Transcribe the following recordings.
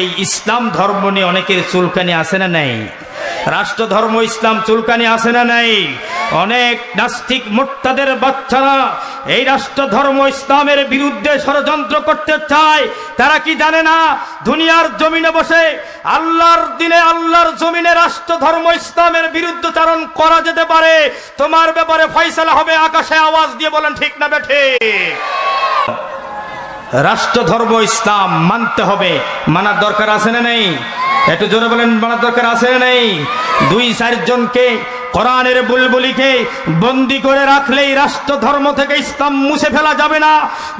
এই ইসলাম ধর্ম নিয়ে অনেকের চুলকানি আছে না নাই? রাষ্ট্র ধর্ম ইসলাম চুলকানি আছে না নাই? অনেক নাস্তিক মুরতাদের বাচ্চারা এই রাষ্ট্র ধর্ম ইসলামের বিরুদ্ধে ষড়যন্ত্র করতে চায়। তারা কি জানে না দুনিয়ার জমিনে বসে আল্লাহর দিনে আল্লাহর জমিনে রাষ্ট্র ধর্ম ইসলামের বিরুদ্ধাচরণ করা যেতে পারে? তোমার ব্যাপারে ফয়সালা হবে আকাশে। আওয়াজ দিয়ে বলেন ঠিক না বেঠিক? রাষ্ট্র ধর্ম ইসলাম মানতে হবে। মানার দরকার আছে না নেই? একটু জোরে বলেন, মানার দরকার আছে না নেই? 2-4 জনকে কোরআনের বুলবুলিকে বন্দী করে রাখলেই রাষ্ট্র ধর্ম থেকে ইসলাম মুছে ফেলা যাবে না।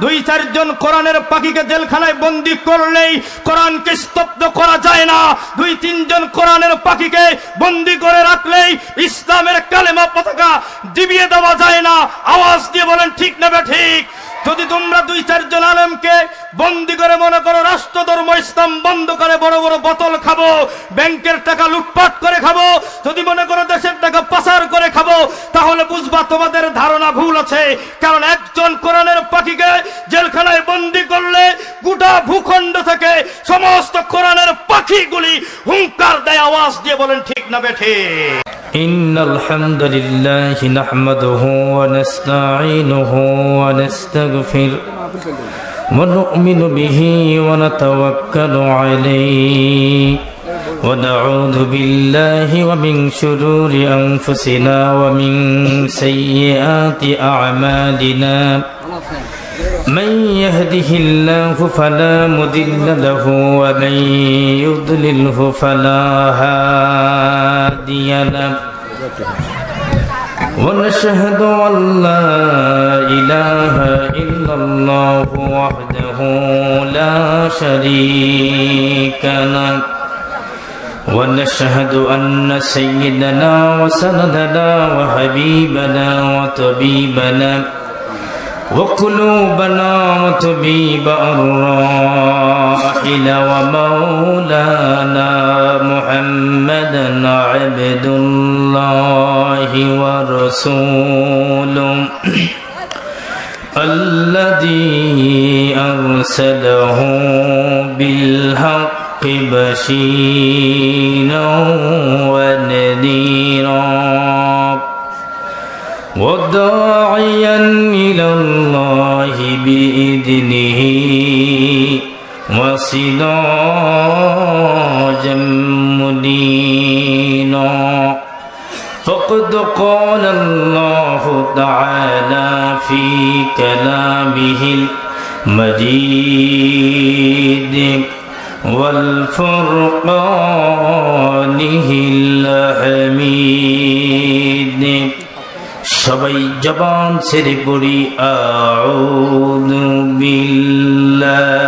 2-4 জন কোরআনের পাখিকে জেলখানায় বন্দী করলেই কোরআনকে স্তব্ধ করা যায় না। 2-3 জন কোরআনের পাখিকে বন্দী করে রাখলেই ইসলামের কালেমা পতাকা ডিবিয়ে দেওয়া যায় না। আওয়াজ দিয়ে বলেন ঠিক না ঠিক? যদি তোমরা 2-4 জন আলেমকে বন্দী করে মনে করো রাষ্ট্র ধর্ম ইসলাম বন্ধ করে বড় বড় বোতল খাবো, ব্যাংকের টাকা লুটপাট করে খাবো, যদি মনে করো দেশের টাকা পাচার করে খাবো, তাহলে বুঝবা তোমাদের ধারণা ভুল আছে। কারণ একজন কোরআনের পাখিকে জেলখানায় বন্দী করলে গোটা ভূখণ্ড থেকে সমস্ত কোরআনের পাখিগুলি হুঙ্কার দেয়। আওয়াজ দিয়ে বলেন ঠিক না বেঠিক? إن الحمد لله نحمده ونستعينه ونستغفره ونؤمن به ونتوكل عليه ونعوذ بالله ومن شرور أنفسنا ومن سيئات أعمالنا من يهده الله فلا مضل له ومن يضلله فلا هادي له ونشهد أن لا إله إلا الله وحده لا شريك له ونشهد أن سيدنا وسندنا وحبيبنا وطبيبنا وقلوبنا وطبيب الراحل ومولانا محمدا عبد الله ورسوله الذي أرسله بالحق بشيرا ونذيرا وداعيا إلى الله بإذنه وسراجا منيرا فقد قال الله تعالى في كلامه المجيد والفرقانه الحميد সবাই জবান ছেড়ে পড়ি আউযু বিল্লাহি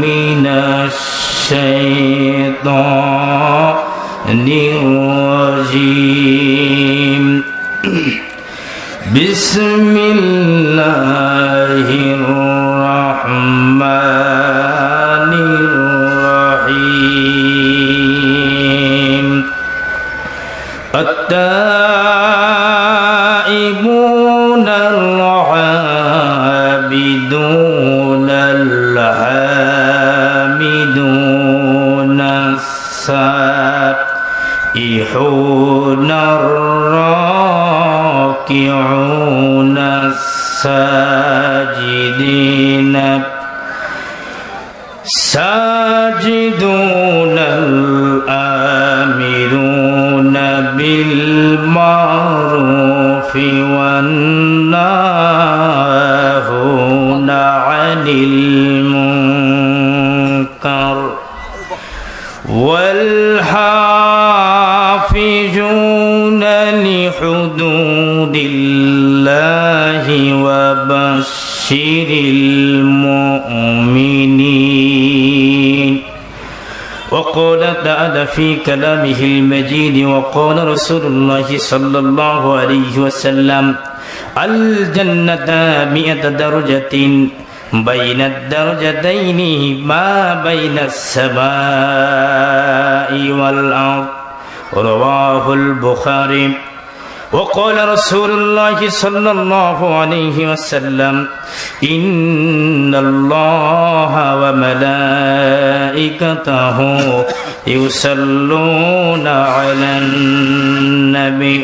মিনাশ শাইতানির রাজীম বিসমিল্লাহির রাহমানির রাহিম التائبون العابدون الحامدون السائحون الراكعون الساجدين الساجدون الآمرون بالمعروف والناهون عن المنكر والحافظون لحدود الله وبشر المؤمنين وقال تعالى في كلامه المجيد وقال رسول الله صلى الله عليه وسلم الجنة 100 درجة بين الدرجتين ما بين السماء والأرض رواه البخاري وقال رسول الله صلى الله عليه وسلم إن الله وملائكته يصلون على النبي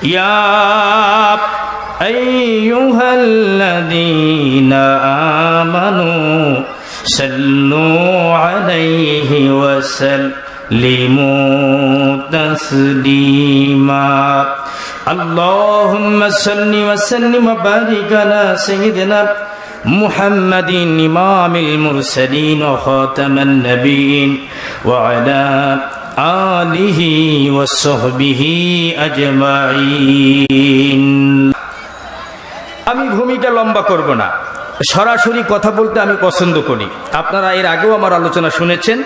يا أيها الذين آمنوا صلوا عليه وسلموا تسليما اللهم صل وسلم وبارك على سيدنا محمد إمام المرسلين وخاتم النبيين وعلى آله وصحبه أجمعين আমি ভূমিকা লম্বা করব না, সরাসরি কথা বলতে আমি পছন্দ করি। আপনারা এর আগেও আমার আলোচনা শুনেছেন।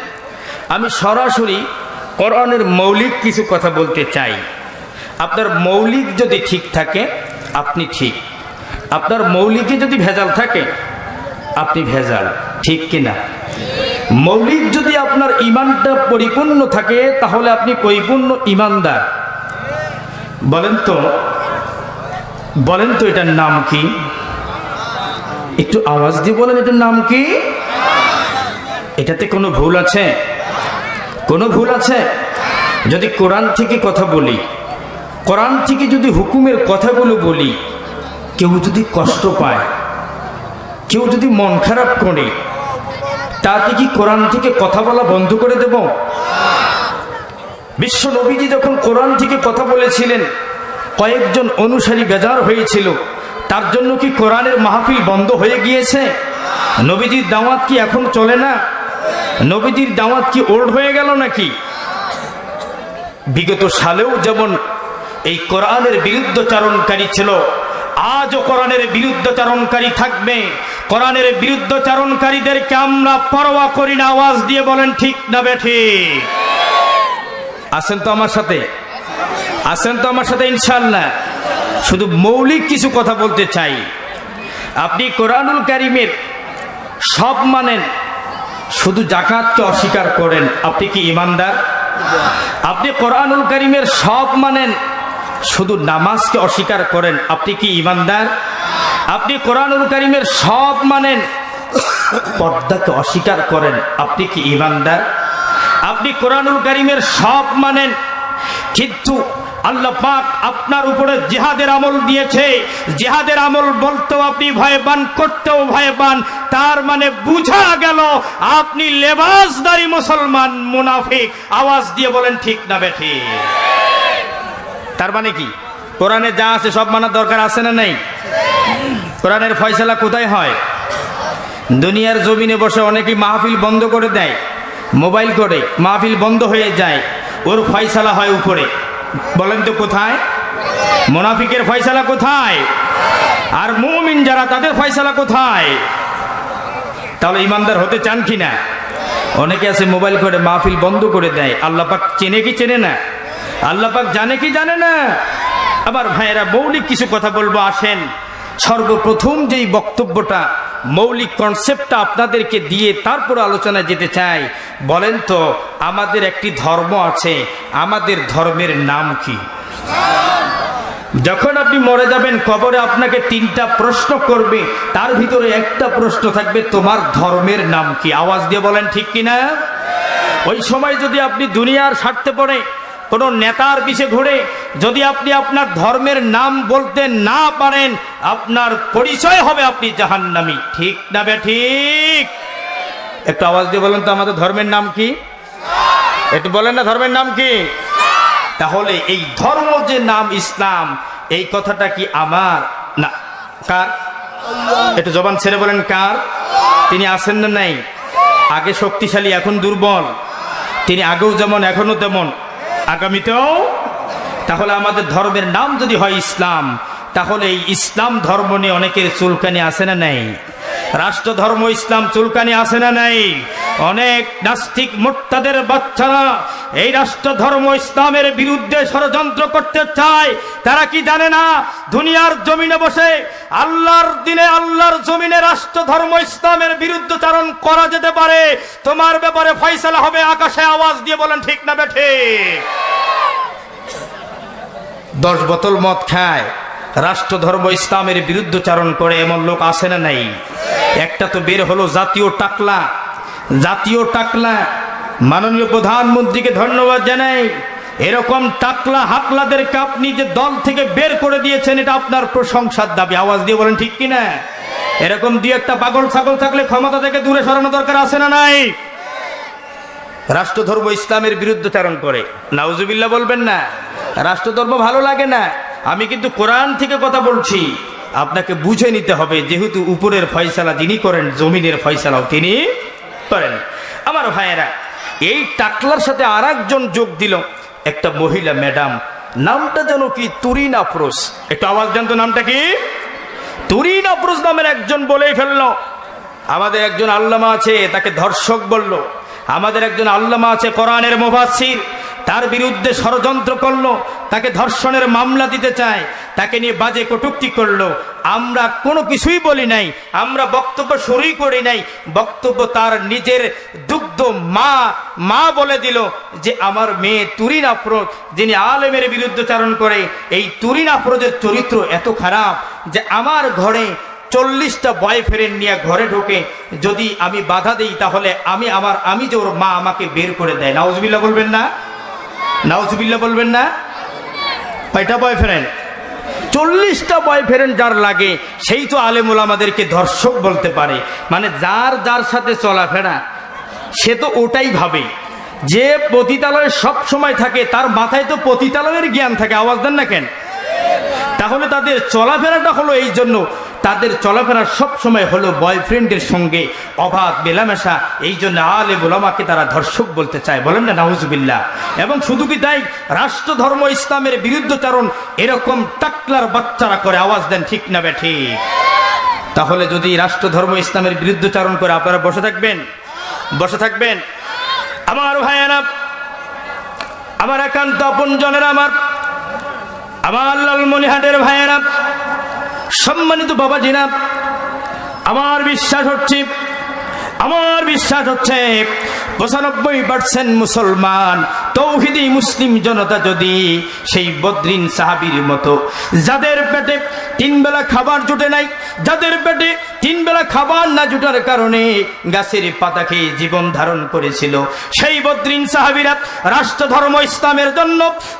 আমি সরাসরি কোরআনের মৌলিক কিছু কথা বলতে চাই। আপনার মৌলিক যদি ঠিক থাকে আপনি ঠিক, আপনার মৌলিকে যদি ভেজাল থাকে আপনি ভেজাল, ঠিক কিনা? মৌলিক যদি আপনার ঈমানটা পরিপূর্ণ থাকে তাহলে আপনি পরিপূর্ণ ঈমানদার। বলেন তো এটার নাম কি? একটু আওয়াজ দিয়ে বলেন, এটার নাম কি? এটাতে কোনো ভুল আছে? কোনো ভুল আছে? যদি কোরআন থেকে কথা বলি, কোরআন থেকে যদি হুকুমের কথাগুলো বলি, কেউ যদি কষ্ট পায়, কেউ যদি মন খারাপ করে, তাতে কি কোরআন থেকে কথা বলা বন্ধ করে দেব? বিশ্ব নবীজি যখন কোরআন থেকে কথা বলেছিলেন, কয়েকজন অনুসারী বেজার হয়েছিল, তার জন্য কি কোরআনের মাহফিল বন্ধ হয়ে গিয়েছে? নবীজির দাওয়াত কি এখন চলে না? নবীজির দাওয়াত কি ওল্ড হয়ে গেল নাকি? বিগত সালেও যেমন এই কোরআনের বিরুদ্ধচারণকারী ছিল, আজও কোরআনের বিরুদ্ধচারণকারী থাকবে। কোরআনের বিরুদ্ধচারণকারীদেরকে আমরা পরোয়া করি না। আওয়াজ দিয়ে বলেন ঠিক না বেঠিক? আছেন তো আমার সাথে? আছেন তো আমার সাথে ইনশাআল্লাহ? শুধু মৌলিক কিছু কথা বলতে চাই। আপনি কোরআনুল কারীমের সব মানেন, শুধু যাকাতকে অস্বীকার করেন, আপনি কি ঈমানদার? আপনি কোরআনুল কারীমের সব মানেন, শুধু নামাজকে অস্বীকার করেন, আপনি কি ঈমানদার? আপনি কোরআনুল কারীমের সব মানেন, পর্দাকে অস্বীকার করেন, আপনি কি ঈমানদার? আপনি কোরআনুল কারীমের সব মানেন, কিন্তু আল্লাহ পাক আপনার উপরে জিহাদের আমল দিয়েছে, জিহাদের আমল বলতেও আপনি ভয় পান, করতেও ভয় পান, তার মানে বুঝা গেল আপনি লেবাসদারি মুসলমান, মুনাফিক। আওয়াজ দিয়ে বলেন ঠিক না বেঠিক? তার মানে কি? কোরআনে যা আছে সব মানার দরকার আছে না নেই? কোরআনের ফয়সালা কোথায় হয়? দুনিয়ার জমিনে বসে অনেকেই মাহফিল বন্ধ করে দেয়, মোবাইল করে মাহফিল বন্ধ হয়ে যায়, ওর ফয়সালা হয় উপরে। বলেন তো কোথায়? মুনাফিকের ফয়সালা কোথায়? আর মুমিন যারা, তাদের ফয়সালা কোথায়? তাহলে ইমানদার হতে চান কিনা? অনেকে আছে মোবাইল করে মাহফিল বন্ধ করে দেয়। আল্লাহ পাক চেনে কি চেনে না? আল্লাহ পাক জানে কি জানে না? আবার ভাইয়েরা, মৌলিক কিছু কথা বলবো। আসেন, সর্বপ্রথম যেই বক্তব্যটা, মৌলিক কনসেপ্টটা আপনাদেরকে দিয়ে তারপর আলোচনায় যেতে চাই। বলেন তো, আমাদের একটি ধর্ম আছে, আমাদের ধর্মের নাম কি? যখন আপনি মরে যাবেন, কবরে আপনাকে 3টা প্রশ্ন করবে, তার ভিতরে একটা প্রশ্ন থাকবে, তোমার ধর্মের নাম কি? আওয়াজ দিয়ে বলেন ঠিক কিনা? ওই সময় যদি আপনি দুনিয়ার স্বার্থে পড়ে কোন নেতার পিছে ঘুরে যদি আপনি আপনার ধর্মের নাম বলতে না পারেন, আপনার পরিচয় হবে আপনি জাহান্নামী। ঠিক না বেঠিক? একটু আওয়াজ দিয়ে বলেন তো, আমাদের ধর্মের নাম কি? একটু বলেন না, ধর্মের নাম কি? তাহলে এই ধর্ম যে নাম ইসলাম, এই কথাটা কি আমার না কার? একটু জবান ছেড়ে বলেন কার? তিনি আছেন না নাই? আগে শক্তিশালী, এখন দুর্বল। তিনি আগেও যেমন, এখনো তেমন, আগামীতেও। তাহলে আমাদের ধর্মের নাম যদি হয় ইসলাম, তাহলে এই ইসলাম ধর্ম নিয়ে অনেকের চুলকানি আছে না নাই? রাষ্ট্র ধর্ম ইসলাম, চুলকানি আছে না নাই? অনেক নাস্তিক মুরতাদের বাচ্চারা এই রাষ্ট্র ধর্ম ইসলামের বিরুদ্ধে ষড়যন্ত্র করতে চায়। তারা কি জানে না, দুনিয়ার জমিনে বসে আল্লাহর দিনে, আল্লাহর জমিনে রাষ্ট্র ধর্ম ইসলামের বিরুদ্ধচারণ করা যেতে পারে। তোমার ব্যাপারে ফয়সালা হবে আকাশে। আওয়াজ দিয়ে বলেন ঠিক না বেঠিক? 10 বোতল মদ খায়, রাষ্ট্র ধর্ম ইসলামের বিরুদ্ধচারণ করে, এমন লোক আছে না নাই? একটা তো বের হলো জাতীয় টাকলা, জাতীয় টাকলা। মাননীয় প্রধানমন্ত্রীকে ধন্যবাদ জানাই, এরকম টাকলা হাকলাদেরকে আপনি যে দল থেকে বের করে দিয়েছেন, এটা আপনার প্রশংসার দাবি। আওয়াজ দিয়ে বলেন ঠিক কিনা? এরকম দুই একটা পাগল ছাগল থাকলে ক্ষমতা থেকে দূরে সরানো দরকার আছে না নাই? রাষ্ট্রধর্ম ইসলামের বিরুদ্ধচারণ করে, নাউজুবিল্লাহ বলবেন না? রাষ্ট্রধর্ম ভালো লাগে না, আমি কিন্তু কোরআন থেকে কথা বলছি, আপনাকে বুঝে নিতে হবে, যেহেতু উপরের ফয়সালা যিনি করেন, জমিনের ফয়সালাও তিনি করেন। আমার ভাইয়েরা, এই টাকলার সাথে আর একজন যোগ দিল, একটা মহিলা ম্যাডাম, নামটা যেন কি, তুরিন আফরোজ। একটু আওয়াজ দেন তো, নামটা কি? তুরিন আফরোজ নামের একজন বলেই ফেললো। আমাদের একজন আল্লামা আছে, তাকে ধর্ষক বলল। আমাদের একজন আল্লামা আছে কোরআনের মুফাসসির, তার বিরুদ্ধে ষড়যন্ত্র করলো, তাকে ধর্ষণের মামলা দিতে চায়, তাকে নিয়ে বাজে কটূক্তি করলো। আমরা কোনো কিছুই বলি নাই, আমরা বক্তব্য শুরুই করি নাই। বক্তব্য তার নিজের দুগ্ধ মা বলে দিল যে আমার মেয়ে তুরিন আফরোজ, যিনি আলেমের বিরুদ্ধচারণ করে, এই তুরিন আফরোজের চরিত্র এত খারাপ যে আমার ঘরে 40টা বয়ফ্রেন্ড নিয়ে ঘরে ঢোকে, যদি আমি বাধা দেই তাহলে আমি যে ওর মা আমাকে বের করে দেয়। নাউজুবিল্লাহ বলবেন না? নাউজুবিল্লাহ বলবেন না? কয়টা বয়ফ্রেন্ড? 40টা বয়ফ্রেন্ড যার লাগে, সেই তো আলেম ওলামাদেরকে ধর্ষক বলতে পারে। মানে যার সাথে চলাফেরা, সে তো ওটাই ভাবে। যে পতিতালয়ে সব সময় থাকে, তার মাথায় তো পতিতালয়ের জ্ঞান থাকে। আওয়াজ দেন না কেন? তাহলে তাদের চলাফেরাটা হলো এই জন্য, তাদের চলাফেরা সব সময় হলো বয়ফ্রেন্ডের সঙ্গে অবাধ মেলামেশা। এই জন্য আলেম ওলামাকে তারা ধর্ষক বলতে চায়। বলেন না নাউজুবিল্লাহ? এবং শুধু কি তাই, রাষ্ট্র ধর্ম ইসলামের বিরুদ্ধচারণ এরকম টাকলার বাচ্চারা করে। আওয়াজ দেন ঠিক না বেঠিক? তাহলে যদি রাষ্ট্র ধর্ম ইসলামের বিরুদ্ধচারণ করে, আপনারা বসে থাকবেন? বসে থাকবেন? আমার ভাইয়েরা, আমার একান্ত আপনজনেরা, আমার লালমনিহাটের ভাইয়েরা, সম্মানিত বাবাজিরা, আমার বিশ্বাস হচ্ছে 95% মুসলমান তৌহিদি মুসলিম জনতা যদি সেই বদরিন সাহাবীর মতো, যাদের পেটে 3 বেলা খাবার জুটে নাই, যাদের পেটে 3 বেলা খাবার না জুটার কারণে গাছের পাতা খেয়ে জীবন ধারণ করেছিল, সেই বদরিন সাহাবীরা রাষ্ট্র ধর্ম ইসলামের জন্য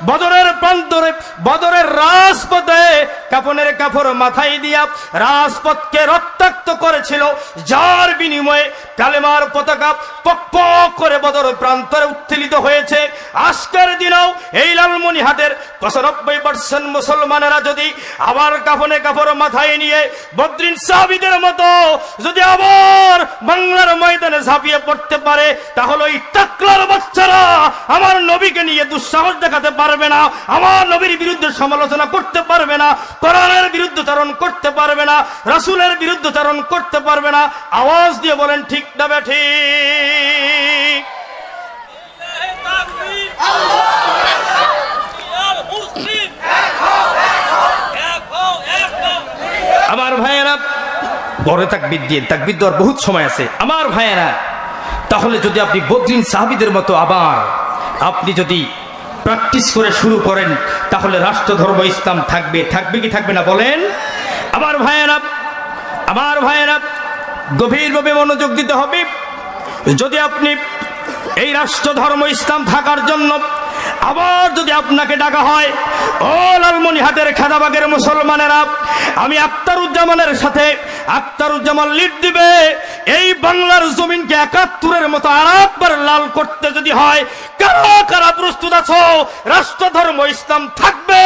বদরের প্রান্তরে, বদরের রাজপথে কাফনের কাপড় মাথায় দিয়া রাজপথকে রক্তাক্ত করেছিল, যার বিনিময়ে কালেমার পতাকা পক পক করে বদর প্রান্তরে উত্তোলিত হয়েছে। আজকের দিনেও এই লালমনিহাটের 95% মুসলমানেরা যদি আবার কাফনে কাপড় মাথায় নিয়ে বদরিন সাহাবীদের মতো যদি আবার বাংলার ময়দানে ঝাঁপিয়ে পড়তে পারে, তাহলে ওই টাকলার বাচ্চারা আমার নবীকে নিয়ে দুঃসাহস দেখাতে পারবে না, আমার নবীর বিরুদ্ধে সমালোচনা করতে পারবে না, কোরআনের বিরুদ্ধচারণ করতে পারবে না, রাসূলের বিরুদ্ধচারণ করতে পারবে না। আওয়াজ দিয়ে বলেন ঠিক না বেঠিক? আমার ভাইয়েরা, বড় তাকবীর দিয়ে, তাকবীর দেওয়ার বহুত সময় আছে। আমার ভাইয়েরা, তাহলে যদি আপনি বদরিন সাহাবীদের মতো আবার আপনি যদি প্র্যাকটিস করে শুরু করেন, তাহলে রাষ্ট্র ধর্ম ইসলাম থাকবে কি থাকবে না বলেন? আমার ভাইয়েরা, গভীরভাবে মনোযোগ দিতে হবে। যদি আপনি এই রাষ্ট্র ধর্ম ইসলাম থাকার জন্য আবার যদি আপনাকে ডাকা হয়, ও লালমনিহাটের খেদাবাগের মুসলমানেরা, আমি আখতারুজ্জামানের সাথে, আখতারুজ্জামান লিড দিবে, এই বাংলার জমিনকে 71-এর মতো আরেকবার লাল করতে যদি হয়, কারা কারা প্রস্তুত আছো? রাষ্ট্র ধর্ম ইসলাম থাকবে,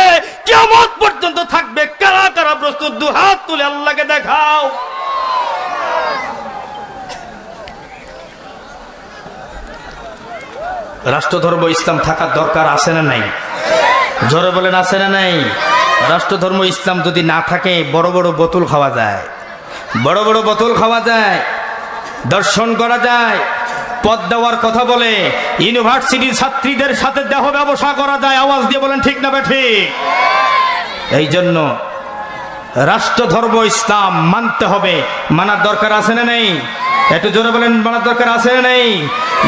কিয়ামত পর্যন্ত থাকবে। কারা কারা প্রস্তুত? দুহাত তুলে আল্লাহকে দেখাও। রাষ্ট্র ধর্ম ইসলাম থাকার দরকার আছে না নাই? জোরে বলেন আছে না নাই? রাষ্ট্র ধর্ম ইসলাম যদি না থাকে, বড় বড় বোতল খাওয়া যায়, বড় বড় বোতল খাওয়া যায়, দর্শন করা যায়, পদ দেওয়ার কথা বলে, ইউনিভার্সিটির ছাত্রীদের সাথে দেহ ব্যবসা করা যায়। আওয়াজ দিয়ে বলেন ঠিক না বেঠিক? এই জন্য রাষ্ট্র ধর্ম ইসলাম মানতে হবে। মানার দরকার আছে না নেই? একটু জোরে বলেন, মানার দরকার আছে না নেই?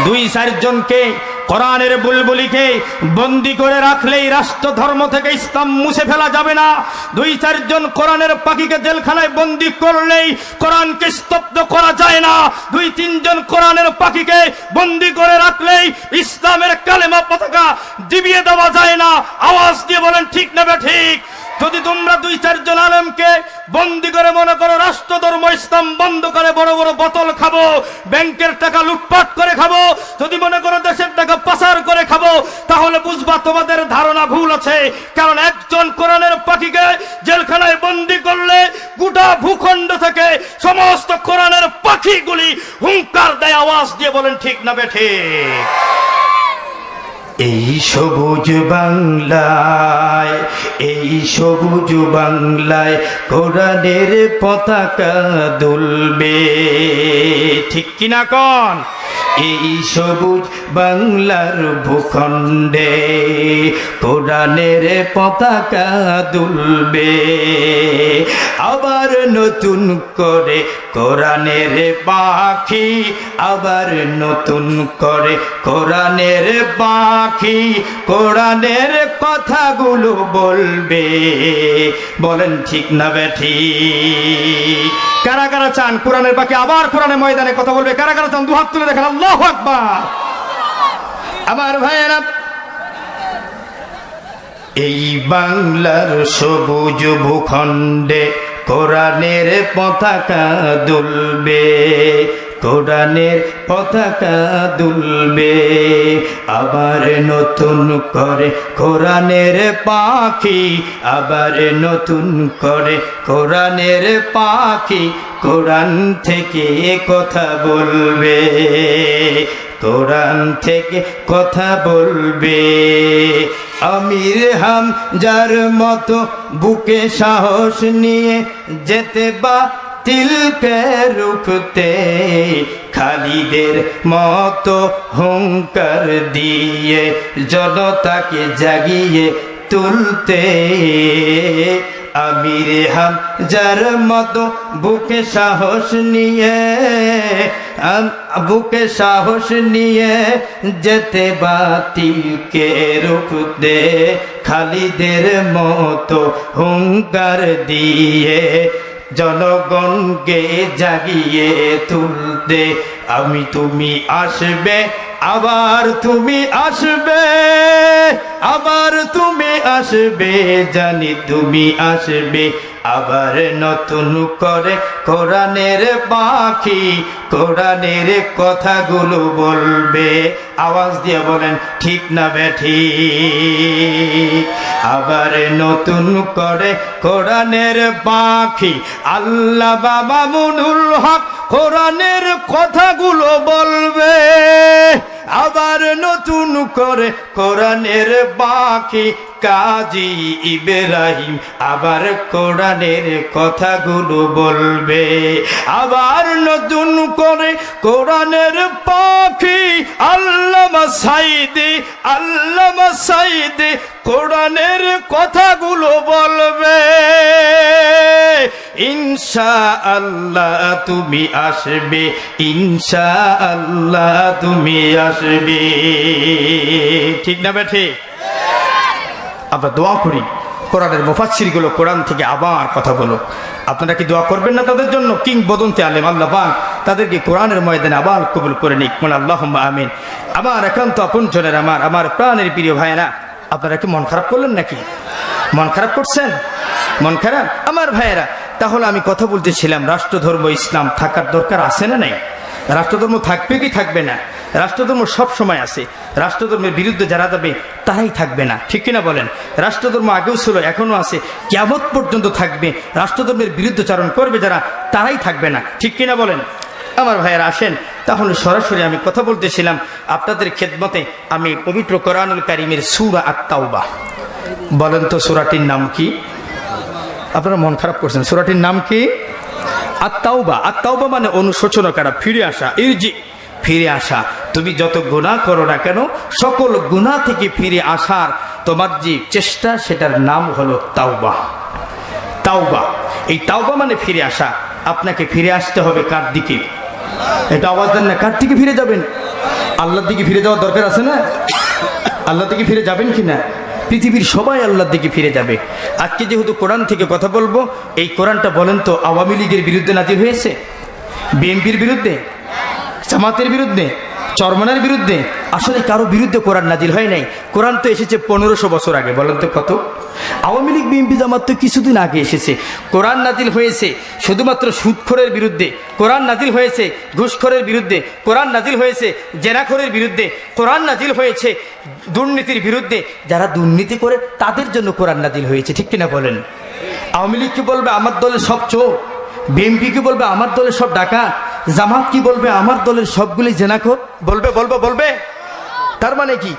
2-4 জনকে কোরআনের বুলবুলিকে বন্দি করে রাখলেই রাষ্ট্র ধর্ম থেকে ইসলাম মুছে ফেলা যাবে না। 2-4 জন কোরআনের পাখিকে জেলখানায় বন্দি করলেই কোরআনকে স্তব্ধ করা যায় না। 2-3 জন কোরআনের পাখিকে বন্দি করে রাখলেই ইসলামের কালেমা পতাকা ডিবিয়ে দেওয়া যায় না। আওয়াজ দিয়ে বলেন ঠিক না ঠিক? যদি তোমরা 2-4 জন আলেমকে বন্দি করে মনে করো রাষ্ট্র ধর্ম ইসলাম বন্ধ করে বড় বড় বোতল খাবো, ব্যাংকের টাকা লুটপাট করে খাবো, যদি মনে করো দেশের টাকা পাচার করে খাবো, তাহলে বুঝবা তোমাদের ধারণা ভুল আছে। কারণ একজন কোরআনের পাখিকে জেলখানায় বন্দি করলে গোটা ভূখণ্ড থেকে সমস্ত কোরআনের পাখিগুলি হুঙ্কার দেয়। আওয়াজ দিয়ে বলেন ঠিক না ঠিক? এই সবুজ বাংলায়, এই সবুজ বাংলায় কোরআনের পতাকা দুলবে, ঠিক কিনা কন? এই সবুজ বাংলার ভূখণ্ডে কোরআনের পতাকা দুলবে। আবার নতুন করে কোরআনের পাখি, আবার নতুন করে কোরআনের পাখি কোরআনের কথাগুলো বলবে। বলেন ঠিক না ঠিক? কারা কারা চান কোরআনের পাখি আবার কোরআনের ময়দানে কথা বলবে? কারা কারা চান? 2 হাত তুলে দেখেন। আল্লাহু আকবার। আমার ভাইয়েরা, এই বাংলার সবুজ ভূখণ্ডে কোরআনের পতাকা দুলবে, কোরআনের পতাকা দুলবে। আবার নতুন করে কোরআনের পাখি, আবার নতুন করে কোরআনের পাখি কোরআন থেকে কথা বলবে, কোরআন থেকে কথা বলবে। আমির হামজার মতো বুকে সাহস নিয়ে যেতে বা তিলকে রুখতে, খালিদের মতো হুঙ্কার দিয়ে জনতাকে জাগিয়ে তুলতে। আমির হামজার মতো বুকে সাহস নিয়ে, বুকে সাহস নিয়ে যেতে বাতিলকে রুখতে, খালিদের মতো হুঙ্কার দিয়ে জনগণকে জাগিয়ে তুলতে। আমি তুমি আসবে, আবার তুমি আসবে, আবার তুমি আসবে, জানি তুমি আসবে। আবার নতুন করে কোরআনের পাখি কোরআনের কথাগুলো বলবে। আওয়াজ দিয়ে বলেন ঠিক না ঠিক? আবার নতুন করে কোরআনের পাখি আল্লামা মামুনুল হক কোরআনের কথাগুলো বলবে। আবার নতুন করে কোরআনের পাখি কাজী ইব্রাহিম আবার কোরআনের কথাগুলো বলবে। আবার নতুন করে কোরআনের পাখি আল্লামা সাইদি, আল্লামা সাইদি কোরআনের কথাগুলো বলবে। ইনশাআল্লাহ তুমি আসবে, ইনশাআল্লাহ তুমি আসবে। ঠিক না ঠিক? আমরা দোয়া করি কোরআনের মুফাসসির গুলো কোরআন থেকে আবার কথা বলো। আপনারা কি দোয়া করবেন না তাদের জন্য? কিংবদন্তি আলেম আল্লাহ পাক তাদেরকে কোরআনের ময়দানে আবার কবুল করে নিক। আল্লাহুম্মা আমিন। আমার একান্ত আপনজনের, আমার প্রাণের প্রিয় ভাইয়েরা, আপনারা কি মন খারাপ করলেন নাকি? মন খারাপ করছেন? মন খারাপ? আমার ভাইয়েরা, তাহলে আমি কথা বলতেছিলাম রাষ্ট্রধর্ম ইসলাম থাকার দরকার আছে না নাই? রাষ্ট্রধর্ম থাকবে কি থাকবে না? রাষ্ট্রধর্ম সব সময় আছে। রাষ্ট্রধর্মের বিরুদ্ধে যারা যাবে তারাই থাকবে না, ঠিক কিনা বলেন? রাষ্ট্রধর্ম আগেও ছিল, এখনো আছে, কিয়ামত পর্যন্ত থাকবে। রাষ্ট্রধর্মের বিরুদ্ধাচরণ করবে যারা, তারাই থাকবে না, ঠিক কিনা বলেন? আমার ভাইয়েরা আসেন তাহলে সরাসরি আমি কথা বলতেছিলাম আপনাদের খেদমতে। আমি পবিত্র কোরআনুল কারীমের সূরা আত-তাওবা, বলেন তো সূরাটির নাম কি? আপনারা মন খারাপ করছেন। সূরাটির নাম কি? আত-তাওবা। আত-তাওবা মানে অনুশোচনা করা, ফিরে আসা। ইরজি, ফিরে আসা। তুমি যত গুনাহ করো না কেন, সকল গুনাহ থেকে ফিরে আসার তোমার যে চেষ্টা, সেটার নাম হলো তাওবা। তাওবা, এই তাওবা মানে ফিরে আসা। আপনাকে ফিরে আসতে হবে কার দিকে? এটা আওয়াজ দেন না, কার দিকে ফিরে যাবেন? আল্লাহর দিকে ফিরে যাওয়ার দরকার আছে না? আল্লাহর দিকে ফিরে যাবেন কি না? পৃথিবীর সবাই আল্লাহর দিকে ফিরে যাবে। আজকে যেহেতু কোরআন থেকে কথা বলবো, এই কোরআনটা বলেন তো আওয়ামী লীগের বিরুদ্ধে নাজিল হয়েছে, বিএনপির বিরুদ্ধে, জামাতের বিরুদ্ধে, চরমনার বিরুদ্ধে? আসলে কারো বিরুদ্ধে কোরআন নাজিল হয় নাই। কোরআন তো এসেছে 1500 বছর আগে। বলেন তো কত? আওয়ামী লীগ বিএনপি জামাত তো কিছুদিন আগে এসেছে। কোরআন নাজিল হয়েছে শুধুমাত্র সুদখোরের বিরুদ্ধে, কোরআন নাজিল হয়েছে ঘুষখোরের বিরুদ্ধে, কোরআন নাজিল হয়েছে জেনাখোরের বিরুদ্ধে, কোরআন নাজিল হয়েছে দুর্নীতির বিরুদ্ধে। যারা দুর্নীতি করে তাদের জন্য কোরআন নাজিল হয়েছে, ঠিক কিনা বলেন? আওয়ামী লীগ কি বলবে আমার দলের সব চোর, বিএনপি কি বলবে আমার দলের সব ডাকাত, জামাত কি বলবে আমার দলের সবগুলি জেনাখোর? বলবে বলবে বলবে। তার মানে কি?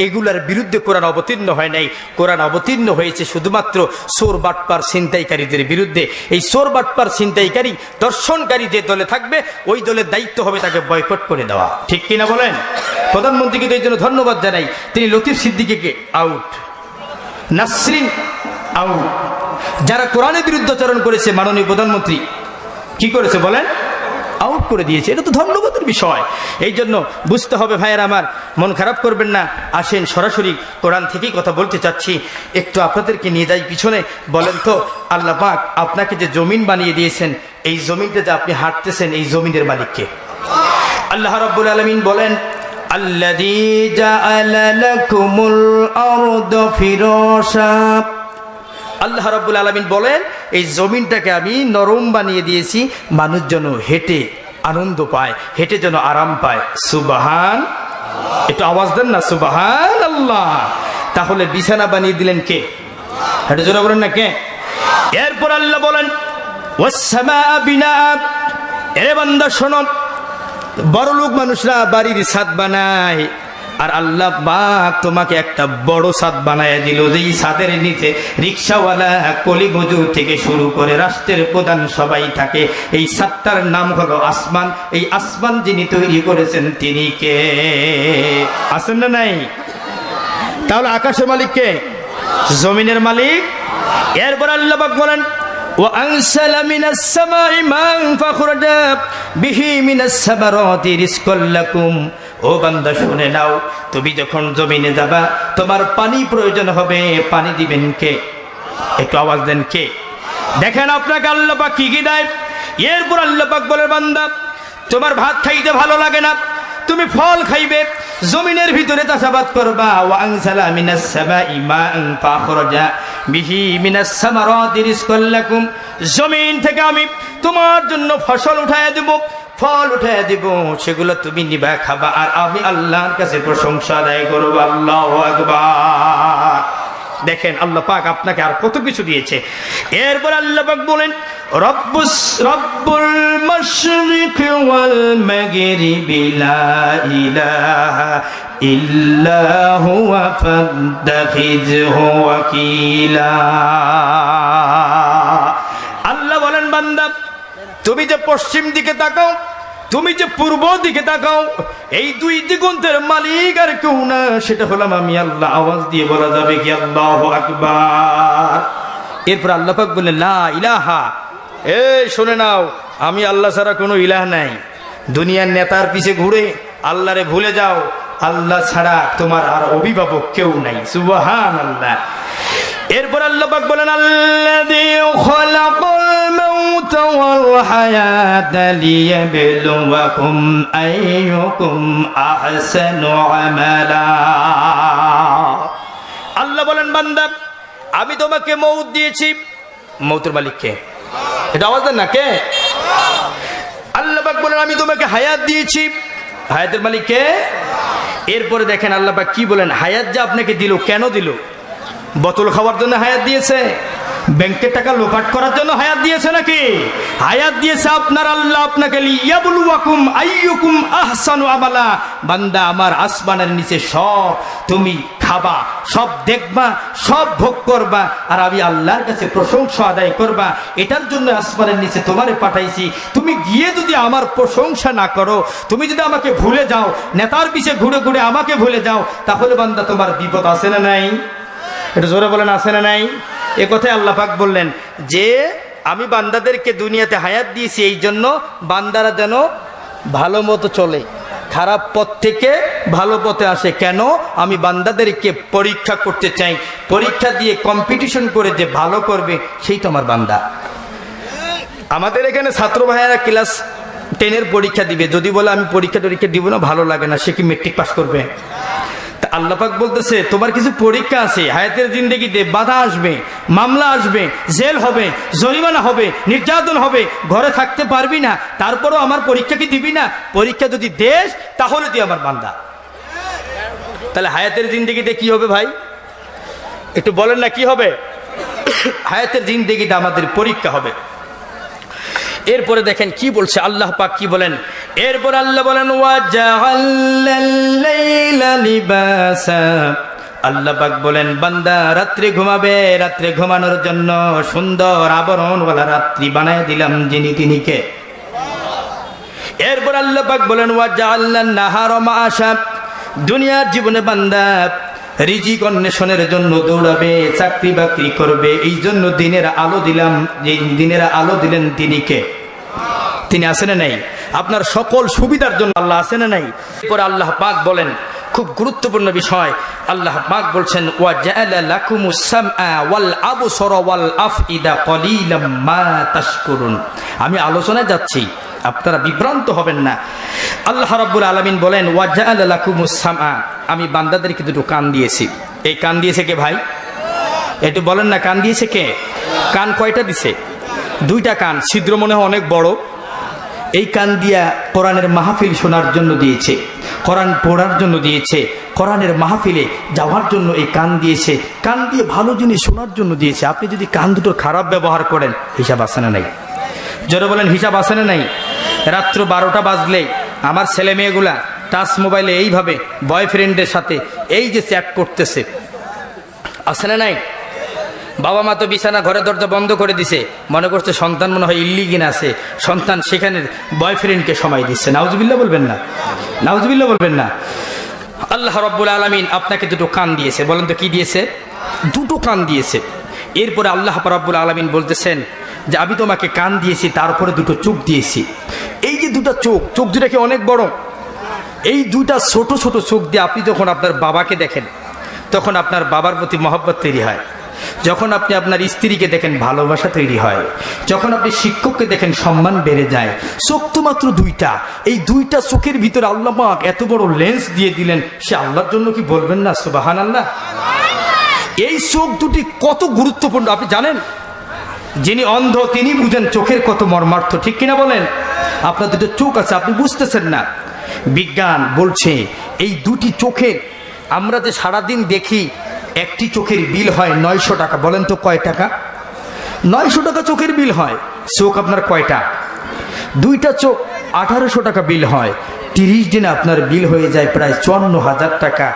এগুলার বিরুদ্ধে কোরআন অবতীর্ণ হয় নাই। কোরআন অবতীর্ণ হয়েছে শুধুমাত্র চোর বাটপার ছিনতাইকারীদের বিরুদ্ধে। এই চোর বাটপার ছিনতাইকারী দর্শনকারী যে দলে থাকবে ওই দলের দায়িত্ব হবে তাকে বয়কট করে দেওয়া, ঠিক কিনা বলেন? প্রধানমন্ত্রীকে তো এই জন্য ধন্যবাদ জানাই, তিনি লতিফ সিদ্দিকীকে আউট, নাসরিন আউট। যারা কোরআনের বিরুদ্ধাচরণ করেছে মাননীয় প্রধানমন্ত্রী কি করেছে বলেন? আউট করে দিয়েছে। এটা তো ধন্যবাদের বিষয়। এই জন্য বুঝতে হবে ভাইয়ের আমার, মন খারাপ করবেন না। আসেন সরাসরি কোরআন থেকেই কথা বলতে চাচ্ছি। একটু আপনাদেরকে নিয়ে যাই পিছনে। বলেন তো আল্লাহ পাক আপনাকে যে জমিন বানিয়ে দিয়েছেন, এই জমিনটা যে আপনি হাঁটতেছেন, এই জমিনের মালিককে? আল্লাহ রাব্বুল আলামিন বলেন আল্লাযী জাআলা লাকুমুল আরদা ফিরাশা। আল্লাহ রাব্বুল আলামিন বলেন এই জমিনটাকে আমি নরম বানিয়ে দিয়েছি, মানুষ যেন হেঁটে আনন্দ পায়, হেঁটে যেন আরাম পায়। সুবহান, একটু আওয়াজ দেন না সুবহান আল্লাহ। তাহলে বিছানা বানিয়ে দিলেন কে? হেঁটে জোরে বলেন না কে? এরপর আল্লাহ বলেন ওয়াস সামাআ বিনাআ। এরে বান্দা শোনো, বড় লোক মানুষরা বাড়ির ছাদ বানায়, আর আল্লাহ পাক তোমাকে একটা বড় ছাদ বানায় দিল, যেই ছাদের নিচে রিক্সাওয়ালা কলি মজুর থেকে শুরু করে রাষ্ট্রের প্রধান সবাই থাকে। এই ছাদটার নাম হলো আসমান। এই আসমান যিনি তৈরি করেছেন তিনি কে? আছেন না নাই? তাহলে আকাশের মালিক কে? জমিনের মালিক। এরপর আল্লাহ পাক বলেন وأنزل من السماء ماء فأخرج به من الثمرات رزقا لكم। ও বান্দা শুনে নাও, তুমি যখন জমিনে যাবা তোমার পানি প্রয়োজন হবে, পানি দিবেন কে? একটু আওয়াজ দেন কে? দেখেন আপনাকে আল্লাহ পাক কি কি দেয়। এরপর আল্লাহ পাক বলে বান্দা তোমার ভাত খাইতে ভালো লাগে না, তুমি ফল খাইবে, জমিনের ভিতরে চাষাবাদ করবা। ওয়াংসালা মিনাস সামাই মাআন ফাখরাজা বিহি মিনাস সামারাতি রিজকাল লাকুম। জমিন থেকে আমি তোমার জন্য ফসল উঠায় দেব, ফল উঠায় দেব, সেগুলো তুমি নিবা, খাবা, আর আমি আল্লাহর কাছে প্রশংসা আদায় করব। আল্লাহু আকবার। দেখেন আল্লাহ পাক আপনাকে আর কত কিছু দিয়েছে। এরপর আল্লাহ পাক বলেন রব্বুল মাশরিকি ওয়াল মাগরিবি লা ইলাহা ইল্লা হুয়া ফাত্তাখিযহু ওয়াকিলা। আল্লাহ বলেন বান্দা তুমি যে পশ্চিম দিকে তাকাও, তুমি যে পূর্ব দিকে তাকাও, এই দুই দিগন্তের মালিক আর কেউ না, সেটা হলাম আমি আল্লাহ। আওয়াজ দিয়ে বলা যাবে কি আল্লাহু আকবার। এরপর আল্লাহ পাক বললেন লা ইলাহা। এই শুনে নাও, আমি আল্লাহ ছাড়া কোনো ইলাহ নাই। দুনিয়ার নেতার পিছে ঘুরে আল্লাহরে ভুলে যাও, আল্লাহ ছাড়া তোমার আর অভিভাবক কেউ নাই। সুবহানাল্লাহ। এরপর আল্লাহ পাক বলেন আল্লাযী খালাকাল মাউতা ওয়াল হায়াতা লিয়াবলুয়াকুম আইয়ুকুম আহসানু আমালা। আল্লাহ বলেন বান্দা আমি তোমাকে মউত দিয়েছি। মউতের মালিক কে? এটা আওয়াজ দেন না কে? আল্লাহ পাক বলেন আমি তোমাকে হায়াত দিয়েছি। হায়াতের মালিক কে? এরপরে দেখেন আল্লাহ পাক কি বলেন, হায়াত যে আপনাকে দিল, কেন দিল? বোতল খাওয়ার জন্য হায়াত দিয়েছে? ব্যাংকের টাকা লোপাট করার জন্য হায়াত দিয়েছে নাকি? হায়াত দিয়েছে আপনার আল্লাহ আপনাকে লিয়াবলুয়াকুম আইয়ুকুম আহসানু আমালা। বান্দা আমার আসমানের নিচে সব তুমি খাবা, সব দেখবা, সব ভোগ করবা, আর আমি আল্লাহর কাছে প্রশংসা আদায় করবা। এটার জন্য আসমানের নিচে তোমারে পাঠাইছি। তুমি গিয়ে যদি আমার প্রশংসা না করো, তুমি যদি আমাকে ভুলে যাও, নেতার পিছে ঘুরে ঘুরে আমাকে ভুলে যাও, তাহলে বান্দা তোমার বিপদ আছে না নাই? এটা জোরে বলেন আছে না নাই? এ কথায় আল্লাহ পাক বললেন যে আমি বান্দাদেরকে দুনিয়াতে হায়াত দিয়েছি এই জন্য বান্দারা যেন ভালো মতো চলে, খারাপ পথ থেকে ভালো পথে আসে। কেন? আমি বান্দাদেরকে পরীক্ষা করতে চাই, পরীক্ষা দিয়ে কম্পিটিশন করে যে ভালো করবে সেই তো আমার বান্দা। আমাদের এখানে ছাত্র ভাইয়েরা ক্লাস 10-এর পরীক্ষা দিবে, যদি বলে আমি পরীক্ষা দিব না, ভালো লাগে না, সে কি মেট্রিক পাস করবে? আল্লাহ পাক বলতেছে তোমার কিছু পরীক্ষা আছে, হায়াতের জিন্দেগিতে বাধা আসবে, মামলা আসবে, জেল হবে, জরিমানা হবে, নির্যাতন হবে, ঘরে থাকতে পারবি না, তারপরও আমার পরীক্ষা কি দিবি না? পরীক্ষা যদি দেশ তাহলে তুই আমার বান্দা। তাহলে হায়াতের জিন্দেগিতে কি হবে ভাই? একটু বলেন না কি হবে? হায়াতের জিন্দেগিতে আমাদের পরীক্ষা হবে। এরপরে দেখেন কি বলছে আল্লাহ পাক, কি বলেন? এরপর আল্লাহ বলেন আল্লাহ পাক বলেন বান্দা রাত্রে ঘুমাবে, রাত্রে ঘুমানোর জন্য সুন্দর আবরণওয়ালা রাত্রি বানায় দিলাম যিনি তিনিকে। এরপর আল্লাহ পাক বলেন ওয়াজআলনান নাহারা মাআশা, দুনিয়ার জীবনে বান্দা রিজিক অন্বেষণের জন্য দৌড়াবে, চাকরি বাকরি করবে, এই জন্য দিনের আলো দিলাম। যে দিনের আলো দিলেন তিনি কে? তিনি আছেন না নাই? আপনার সকল সুবিধার জন্য আল্লাহ আছেন না নাই? এরপর আল্লাহ পাক বলেন খুব গুরুত্বপূর্ণ বিষয়, আল্লাহ পাক বলছেন ওয়াজআলা লাকুমুস সামআ ওয়াল আবসারা ওয়াল আফইদা কলিলাম মা তাশকুরুন। আমি আলোচনায় যাচ্ছি, আপনারা বিভ্রান্ত হবেন না। আল্লাহ রাব্বুল আলামিন বলেন ওয়াজআলা লাকুমুস সামআ, আমি বান্দাদেরকে দুটো কান দিয়েছি। এই কান দিয়েছে কে ভাই? একটু বলেন না, কান দিয়েছে কে? কান কয়টা দিছে? দুইটা কান, ছিদ্র মনে হয় অনেক বড়। এই কান দিয়া কোরআনের মাহফিল শোনার জন্য দিয়েছে, কোরআন পড়ার জন্য দিয়েছে, কোরআনের মাহফিলে যাওয়ার জন্য এই কান দিয়েছে, কান দিয়ে ভালো জিনিস শোনার জন্য দিয়েছে। আপনি যদি কান দুটো খারাপ ব্যবহার করেন, হিসাব আছে না নাই? জোরে বলেন, হিসাব আছে না নাই? রাত্র 12টা বাজলে আমার ছেলে মেয়েগুলা টাচ মোবাইলে এইভাবে বয়ফ্রেন্ডের সাথে এই যে চ্যাট করতেছে, আছে না নাই? বাবা মা তো বিছানা ঘরে দরজা বন্ধ করে দিছে, মনে করছে সন্তান মনে হয় ইল্লিগিন আছে, সন্তান সেখানে বয়ফ্রেন্ডকে সময় দিচ্ছে। নাউজুবিল্লাহ বলবেন না, নাউজুবিল্লাহ বলবেন না। আল্লাহ রাব্বুল আলামিন আপনাকে দুটো কান দিয়েছে, বলেন তো কি দিয়েছে? দুটো কান দিয়েছে। এরপরে আল্লাহ রাব্বুল আলামিন বলতেছেন যে আমি তোমাকে কান দিয়েছি, তারপরে দুটো চোখ দিয়েছি। এই যে দুটো চোখ, চোখ দুটা কি অনেক বড়? এই দুইটা ছোট ছোট চোখ দিয়ে আপনি যখন আপনার বাবাকে দেখেন, তখন আপনার বাবার প্রতি মহব্বত তৈরি হয়। যখন আপনি আপনার স্ত্রীকে দেখেন, ভালোবাসা তৈরি হয়। যখন আপনি শিক্ষককে দেখেন, সম্মান বেড়ে যায়। চোখ তো মাত্র দুইটা, এই দুইটা চোখের ভিতরে আল্লাহ পাক এত বড় লেন্স দিয়ে দিলেন, সে আল্লাহর জন্য কি বলবেন না সুবহানাল্লাহ? এই চোখ দুটি কত গুরুত্বপূর্ণ আপনি জানেন? যিনি অন্ধ তিনি বুঝেন চোখের কত মর্মার্থ, ঠিক কিনা বলেন? আপনার দুটো চোখ আছে, আপনি বুঝতেছেন না। বিজ্ঞান বলছে এই দুটি চোখের, আমরা যে সারাদিন দেখি, একটি চোখের বিল হয় 900 টাকা। বলেন তো কয় টাকা? 900 টাকা চোখের বিল হয়। চোখ আপনার কয়টা? দুইটা চোখ 1800 টাকা বিল হয়। 30 দিনে আপনার বিল হয়ে যায় প্রায় 54,000 টাকা।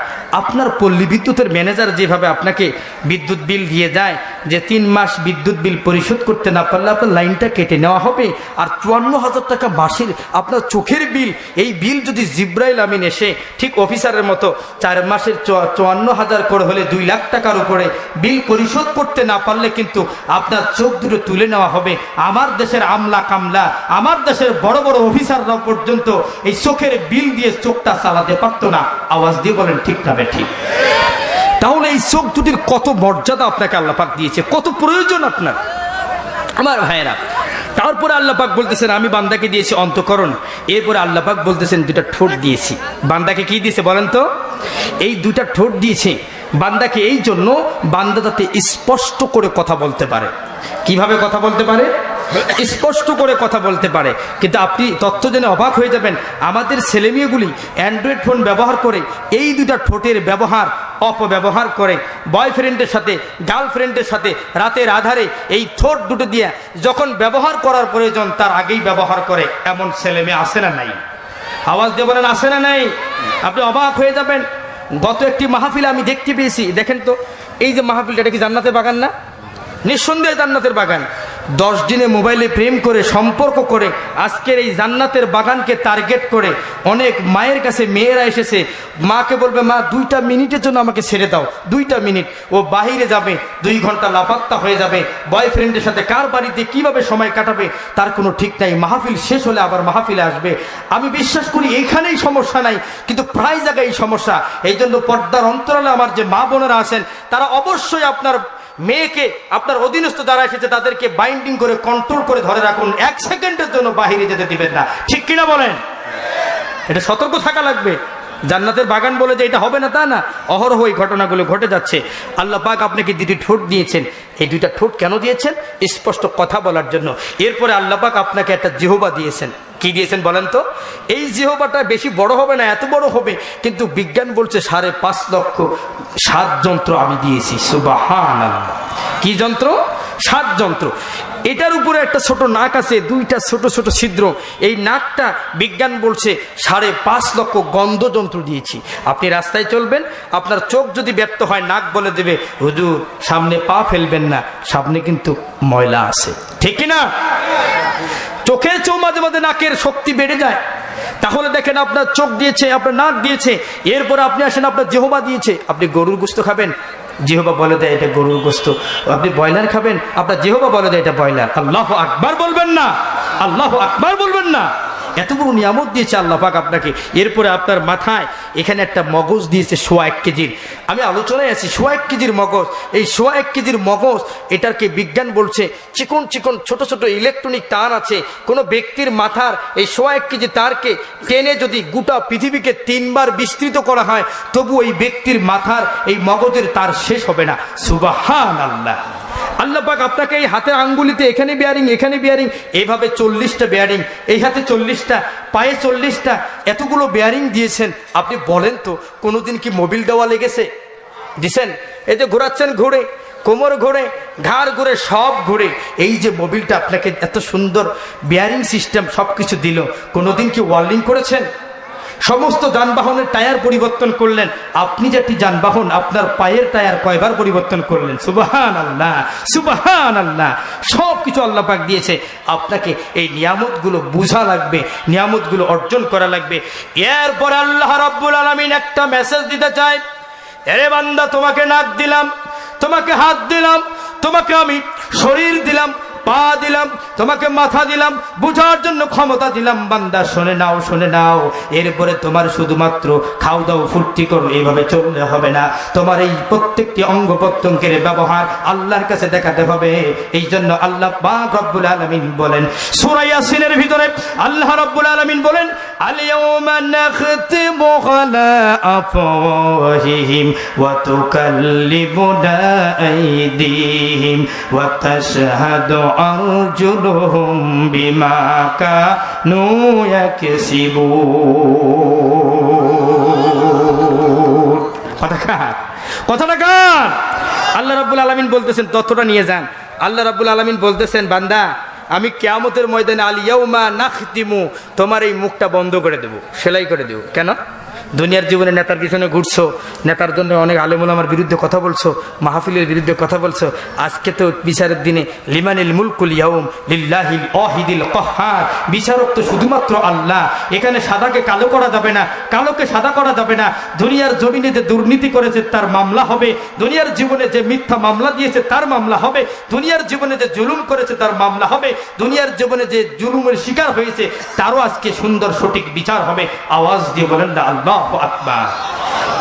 আপনার পল্লী বিদ্যুতের ম্যানেজার যেভাবে আপনাকে বিদ্যুৎ বিল দিয়ে যায়, যে 3 মাস বিদ্যুৎ বিল পরিশোধ করতে না পারলে আপনার লাইনটা কেটে নেওয়া হবে, আর 54,000 টাকা মাসের আপনার চোখের বিল। এই বিল যদি জিব্রাইল আমিন এসে ঠিক অফিসারের মতো 4 মাসের 54,000 করে হলে 2 লাখ টাকার উপরে বিল পরিশোধ করতে না পারলে কিন্তু আপনার চোখ দুটো তুলে নেওয়া হবে। আমার দেশের আমলা কামলা, আমার দেশের বড় বড় অফিসাররা পর্যন্ত এই চোখের বিল দিয়ে চোখটা চালাতে পারতো না। আওয়াজ দিয়ে বলেন ঠিক না ঠিক? তাহলে এই চোখ দুটির কত মর্যাদা আপনাকে আল্লাহ পাক দিয়েছে, কত প্রয়োজন আপনার আমার ভাইয়েরা। তারপরে আল্লাহ পাক বলতেছেন আমি বান্দাকে দিয়েছি অন্তঃকরণ। এরপরে আল্লাহ পাক বলতেছেন দুটা ঠোঁট দিয়েছি। বান্দাকে কি দিয়েছে বলেন তো? এই দুটা ঠোঁট দিয়েছে বান্দাকে, এই জন্য বান্দা যাতে স্পষ্ট করে কথা বলতে পারে। কিভাবে কথা বলতে পারে? স্পষ্ট করে কথা বলতে পারে। কিন্তু আপনি তথ্য জেনে অবাক হয়ে যাবেন, আমাদের ছেলেমেয়েগুলি অ্যান্ড্রয়েড ফোন ব্যবহার করে এই দুটা ঠোঁটের ব্যবহার অপব্যবহার করে। বয়ফ্রেন্ডের সাথে, গার্লফ্রেন্ডের সাথে রাতের আধারে এই ঠোঁট দুটো দিয়ে যখন ব্যবহার করার প্রয়োজন তার আগেই ব্যবহার করে। এমন ছেলেমেয়ে আছে না নাই? আওয়াজ দিয়ে বলেন আছে না নাই? আপনি অবাক হয়ে যাবেন। গত একটি মাহফিলে আমি দেখতে পেয়েছি, দেখেন তো এই যে মাহফিলটা, এটা কি জান্নাতের বাগান না? নিঃসন্দেহে জান্নাতের বাগান। 10 দিনে মোবাইলে প্রেম করে সম্পর্ক করে আজকের এই জান্নাতের বাগানকে টার্গেট করে অনেক মায়ের কাছে মেয়েরা এসেছে, মাকে বলবে মা 2টা মিনিটের জন্য আমাকে ছেড়ে দাও, 2টা মিনিট। ও বাহিরে যাবে, 2 ঘন্টা লাপাত্তা হয়ে যাবে, বয়ফ্রেন্ডের সাথে কার বাড়িতে কিভাবে সময় কাটাবে তার কোনো ঠিক নাই। মাহফিল শেষ হলে আবার মাহফিলে আসবে। আমি বিশ্বাস করি এখানেই সমস্যা নাই, কিন্তু প্রায় জায়গায় এই সমস্যা। এই জন্য পর্দার অন্তরালে আমার যে মা বোনেরা আছেন তারা অবশ্যই আপনার মেয়েকে, আপনার অধীনস্থ যারা এসেছে তাদেরকে বাইন্ডিং করে কন্ট্রোল করে ধরে রাখুন, 1 সেকেন্ডের জন্য বাহিরে যেতে দিবেন না। ঠিক কিনা বলেন? এটা সতর্ক থাকা লাগবে। জান্নাতের বাগান বলে যে এটা হবে না তা না, অহরহ এই ঘটনাগুলো ঘটে যাচ্ছে। আল্লাহ পাক আপনাকে 2টি ঠোঁট দিয়েছেন, এই 2টা ঠোঁট কেন দিয়েছেন? স্পষ্ট কথা বলার জন্য। এরপরে আল্লাহ পাক আপনাকে একটা জিহ্বা দিয়েছেন। কি দিয়েছেন বলেন তো? এই জিহ্বাটা বেশি বড় হবে না, এত বড় হবে, কিন্তু বিজ্ঞান বলছে 5.5 লক্ষ 7 যন্ত্র আমি দিয়েছি। সুবহানাল্লাহ। কি যন্ত্র? 7 যন্ত্র। এটার উপরে একটা ছোট নাক আছে, 2টা ছোট ছোট ছিদ্র। এই নাকটা বিজ্ঞান বলছে 5.5 লক্ষ গন্ধ যন্ত্র দিয়েছি। আপনি রাস্তায় চলবেন, আপনার চোখ যদি ব্যর্থ হয় নাক বলে দেবে হুজুর সামনে পা ফেলবেন না, সামনে কিন্তু ময়লা আছে। ঠিক কিনা? চোখের মাঝে মাঝে নাকের শক্তি বেড়ে যায়। তাহলে দেখেন আপনার চোখ দিয়েছে, আপনার নাক দিয়েছে, এরপরে আপনি আসেন আপনার জিহ্বা দিয়েছে। আপনি গরুর গোশত খাবেন, জিহ্বা বলে দেয় এটা গরুর গোশত। আপনি ব্রয়লার খাবেন, আপনার জিহ্বা বলে দেয় এটা ব্রয়লার। আল্লাহু আকবার বলবেন না, আল্লাহু আকবার বলবেন না। এত বড় নিয়ামত দিয়েছে আল্লাহ পাক আপনাকে। এরপরে আপনার মাথায় এখানে একটা মগজ দিয়েছে 1.25 কেজির। আমি আলোচনায় আছি 1.25 কেজির মগজ। এই 1.25 কেজির মগজ, এটাকে বিজ্ঞান বলছে চিকন চিকন ছোট ছোট ইলেকট্রনিক তার আছে। কোনো ব্যক্তির মাথার এই 1.25 কেজি তারকে টেনে যদি গোটা পৃথিবীকে 3 বার বিস্তৃত করা হয়, তবু এই ব্যক্তির মাথার এই মগজের তার শেষ হবে না। সুবহানাল্লাহ। আল্লাহ পাক আপনাকে এই হাতের আঙ্গুলিতে এখানে বিয়ারিং, এখানে বিয়ারিং, এইভাবে 40টা বিয়ারিং, এই হাতে 40টা, পায়ে 40টা, এতগুলো বিয়ারিং দিয়েছেন। আপনি বলেন তো কোনোদিন কি মোবিল দেওয়া লেগেছে? দিছেন? এই যে ঘোরাচ্ছেন, ঘুরে কোমর ঘুরে, ঘাড় ঘুরে, সব ঘুরে। এই যে মোবিলটা আপনাকে এত সুন্দর বিয়ারিং সিস্টেম সবকিছু দিল, কোনোদিন কি ওয়ার্লিং করেছেন? সমস্ত যানবাহনের টায়ার পরিবর্তন করলেন। আপনি যেটি যানবাহন, আপনার পায়ের টায়ার কয়বার পরিবর্তন করলেন? সুবহানাল্লাহ, সুবহানাল্লাহ। সব কিছু আল্লাহ পাক দিয়েছে। আপনাকে এই নিয়ামতগুলো বোঝা লাগবে, নিয়ামতগুলো অর্জন করা লাগবে। এরপর আল্লাহ রাব্বুল আলামিন একটা মেসেজ দিতে চায়, এরে বান্দা তোমাকে নাক দিলাম, তোমাকে হাত দিলাম, তোমাকে আমি শরীর দিলাম, পা দিলাম, তোমাকে মাথা দিলাম, বুঝার জন্য ক্ষমতা দিলাম। বান্দা শুনে নাও, শুনে নাও। এরপরে তোমার শুধুমাত্র খাও দাও ফুর্তি করো এইভাবে চললে হবে না। তোমার এই প্রত্যেকটি অঙ্গ প্রত্যঙ্গের ব্যবহার আল্লাহর কাছে দেখাতে হবে। এই জন্য আল্লাহ পাক রব্বুল আলামিন বলেন সূরা ইয়াসিনের ভিতরে, আল্লাহ রব্বুল আলামিন বলেন আল-ইয়াওমা নাখতিমু আলা আফওয়াহিহিম ওয়া তুকাল্লিমুনা আইদিহিম ওয়া তাশহাদু আরজুলুহুম বিমা কানু ইয়াকসিবুন। কথাটা কার? আল্লাহ রাব্বুল আলামিন বলতেছেন ততটা নিয়ে যান। আল্লাহ রাব্বুল আলামিন বলতেছেন বান্দা আমি কিয়ামতের ময়দানে আল ইয়াউমা নাখতিমু, তোমার এই মুখটা বন্ধ করে দেব, সেলাই করে দেব। কেন? দুনিয়ার জীবনে নেতার পিছনে ঘুরছো, নেতার জন্য অনেক আলেম ওলামার বিরুদ্ধে কথা বলছো, মাহফিলের বিরুদ্ধে কথা বলছো। আজকে তো বিচারের দিনে লিমানিল মুলকুল ইয়াউম লিল্লাহিল ওয়াহিদিল কাহ্হার, বিচারক তো শুধুমাত্র আল্লাহ। এখানে সাদাকে কালো করা যাবে না, কালোকে সাদা করা যাবে না। দুনিয়ার জমিনে যে দুর্নীতি করেছে তার মামলা হবে, দুনিয়ার জীবনে যে মিথ্যা মামলা দিয়েছে তার মামলা হবে, দুনিয়ার জীবনে যে জুলুম করেছে তার মামলা হবে, দুনিয়ার জীবনে যে জুলুমের শিকার হয়েছে তারও আজকে সুন্দর সঠিক বিচার হবে। আওয়াজ দিয়ে বলেন না আল্লাহ আকবার।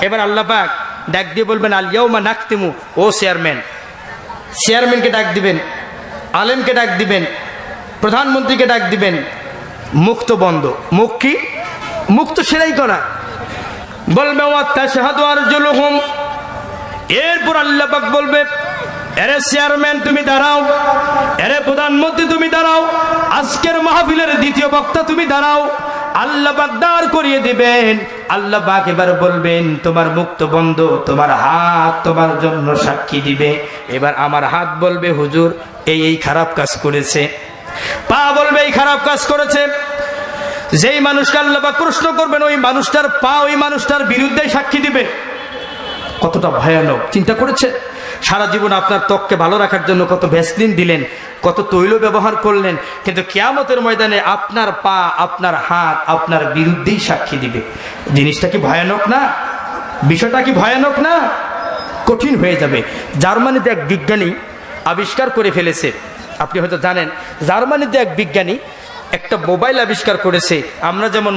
এবার আল্লাহ পাক ডাক দিয়ে বলবেন আল ইয়াউমা নাখতিমু, ও চেয়ারম্যান, চেয়ারম্যানকে ডাক দিবেন, আলেমকে ডাক দিবেন, প্রধানমন্ত্রীকে ডাক দিবেন, মুখ তো বন্ধ। মুখ কি? মুখ তো সেলাই করা। বলবে ওয়া তাশহাদু আরজুলুহুম। এরপর আল্লাহ পাক বলবে এরে চেয়ারম্যান তুমি দাঁড়াও, এরে প্রধানমন্ত্রী তুমি দাঁড়াও, আজকের মাহফিলের দ্বিতীয় বক্তা তুমি দাঁড়াও। আল্লাহ পাক দাঁড় করিয়ে দিবেন। আল্লাহ পাক এবার বলবেন তোমার মুখ তো বন্ধ, তোমার হাত তোমার জন্য সাক্ষী দিবে। এবার আমার হাত বলবে হুজুর এই খারাপ কাজ করেছে, পা বলবে এই খারাপ কাজ করেছে। যেই মানুষকে আল্লাহ পাক প্রশ্ন করবেন ওই মানুষটার পা ওই মানুষটার বিরুদ্ধে সাক্ষী দিবে। কতটা ভয়ানক চিন্তা করেছেন? সারা জীবন আপনার ত্বককে ভালো রাখার জন্য কত ভ্যাসলিন দিলেন, কত তৈল ব্যবহার করলেন, কিন্তু কিয়ামতের ময়দানে আপনার পা, আপনার হাত আপনার বিরুদ্ধেই সাক্ষী দিবে। জিনিসটা কি ভয়ানক না? বিষয়টা কি ভয়ানক না? কঠিন হয়ে যাবে। জার্মানিতে এক বিজ্ঞানী আবিষ্কার করে ফেলেছে, আপনি হয়তো জানেন, জার্মানিতে এক বিজ্ঞানী একটা মোবাইল আবিষ্কার করেছে। আমরা যেমন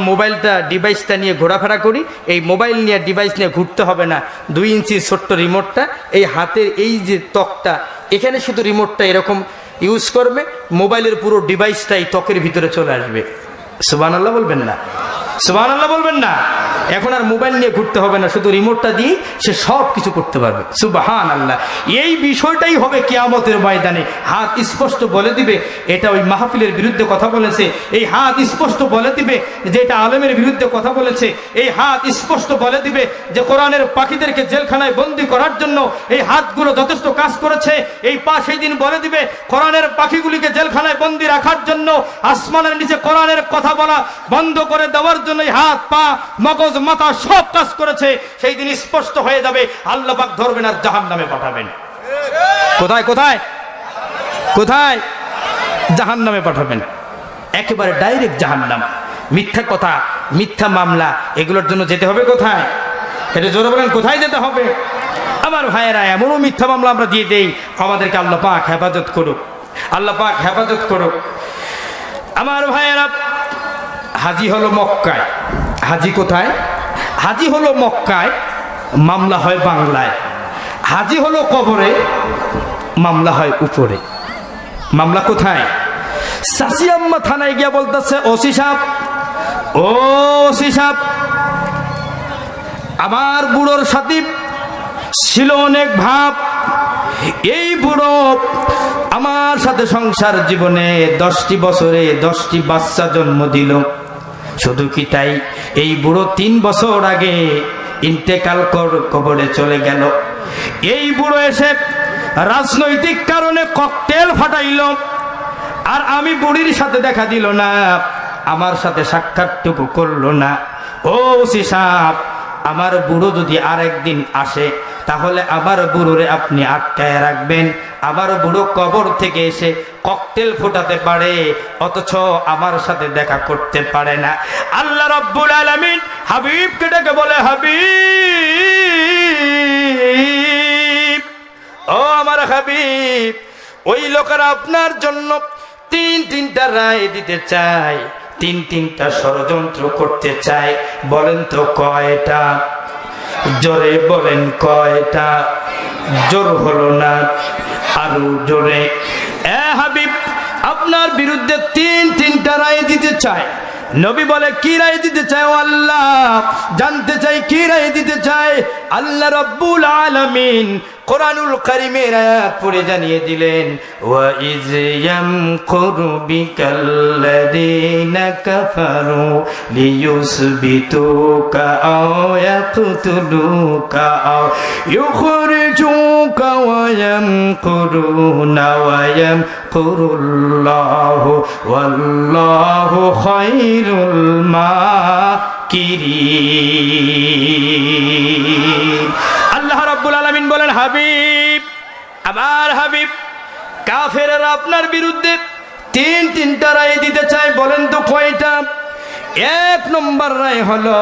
ডিভাইসটা নিয়ে ঘোরাফেরা করি, এই মোবাইল নিয়ে ডিভাইস নিয়ে ঘুরতে হবে না। 2 ইঞ্চি ছোট্ট রিমোটটা, এই হাতের এই যে ত্বকটা, এখানে শুধু রিমোটটা এরকম ইউজ করবে, মোবাইলের পুরো ডিভাইসটা এই ত্বকের ভিতরে চলে আসবে। সুবহানাল্লাহ বলবেন না? সুবহানাল্লাহ বলবেন না? এখন আর মোবাইল নিয়ে ঘুরতে হবে না, শুধু রিমোটটা দিয়ে সে সব কিছু করতে পারবে। সুবহানাল্লাহ। এই বিষয়টাই হবে কিয়ামতের ময়দানে। হাত স্পষ্ট বলে দিবে এটা ওই মাহফিলের বিরুদ্ধে কথা বলেছে, এই হাত স্পষ্ট বলে দিবে যে এটা আলেমের বিরুদ্ধে কথা বলেছে, এই হাত স্পষ্ট বলে দিবে যে কোরআনের পাখিদেরকে জেলখানায় বন্দী করার জন্য এই হাতগুলো যথেষ্ট কাজ করেছে। এই পা সেই দিন বলে দিবে কোরআনের পাখিগুলিকে জেলখানায় বন্দী রাখার জন্য, আসমানের নিচে কোরআনের কথা বলা বন্ধ করে দেওয়ার জন্য এই হাত, পা, মগজ, মাথা সব কাজ করেছে। সেই দিন স্পষ্ট হয়ে যাবে, আল্লাহ পাক ধরবেন আর জাহান্নামে পাঠাবেন। কোথায় কোথায় কোথায়? জাহান্নামে পাঠাবেন, একেবারে ডাইরেক্ট জাহান্নাম। মিথ্যা কথা, মিথ্যা মামলা, এগুলোর জন্য যেতে হবে কোথায়? এটা জোরে বলেন, কোথায় যেতে হবে? আমার ভাইয়েরা, এমনও মিথ্যা মামলা আমরা দিয়ে দেই, আমাদেরকে আল্লাহ পাক হেফাজত করুক, আল্লাহ পাক হেফাজত করুক। আমার ভাইয়েরা, হাজি হলো মক্কায়। হাজি কোথায়? হাজি হলো মক্কায়, মামলা হয় বাংলায়। হাজি হলো কবরে, মামলা হয় উপরে। মামলা কোথায়? চাচি আম্মা থানায় গিয়া বলতেছে, ওসি সাহেব, ও ওসি সাহেব, আমার বুড়োর সাথে ছিল অনেক ভাব, এই বুড়ো আমার সাথে সংসার জীবনে 10টি বছরে 10টি বাচ্চা জন্ম দিল। শুধু কি তাই, এই বুড়ো 3 বছর আগে ইন্তেকাল কবরে চলে গেল। এই বুড়ো এসে রাজনৈতিক কারণে ককটেল ফাটাইল, আর আমি বুড়ির সাথে দেখা দিল না, আমার সাথে সাক্ষাৎটুকু করলো না। ও ওসি সাহেব, আমার বুড়ো যদি আরেকদিন আসে, তাহলে আবার বুড়োরে আপনি আটকায় রাখবেন। আবার বুড়ো কবর থেকে এসে ককটেল ফোটাতে পারে, অথচ আমার সাথে দেখা করতে পারে না। আল্লাহ রাব্বুল আলামিন হাবিবকে ডেকে বলে, হাবিব, ও আমার হাবিব, ওই লোকেরা আপনার জন্য 3টা রায় দিতে চায়, 3টা ষড়যন্ত্র করতে চায়। বলেন তো কয়টা? জোরে বলেন কয়টা? জোর হলো না, আরো জোরে। এ হাবিব, আপনার বিরুদ্ধে 3টা রায় দিতে চায়। নবী বলে, কি রায় দিতে চায়? ও আল্লাহ, জানতে চাই কি রায় দিতে চায়। আল্লাহ রাব্বুল আলামিন কোরআনুল কারীমের আয়াত পড়ে জানিয়ে দিলেন, ওয়া ইয ইয়ামকুরু বিকাল্লাযীনা কাফারু লিয়ুসবিতুকা আও ইয়াকতুলুকা আও ইউখরিজুকা ওয়া ইয়ামকুরুনা ওয়া ইয়ামকুরুল্লাহু ওয়াল্লাহু খায়রুল মাকিরিন। আল্লাহ রাব্বুল আলামিন বলেন, হাবিব, আমার হাবিব, কাফেররা আপনার বিরুদ্ধে 3টা রায় দিতে চায়। বলেন তো কয়টা? 1 নম্বর রায় হলো,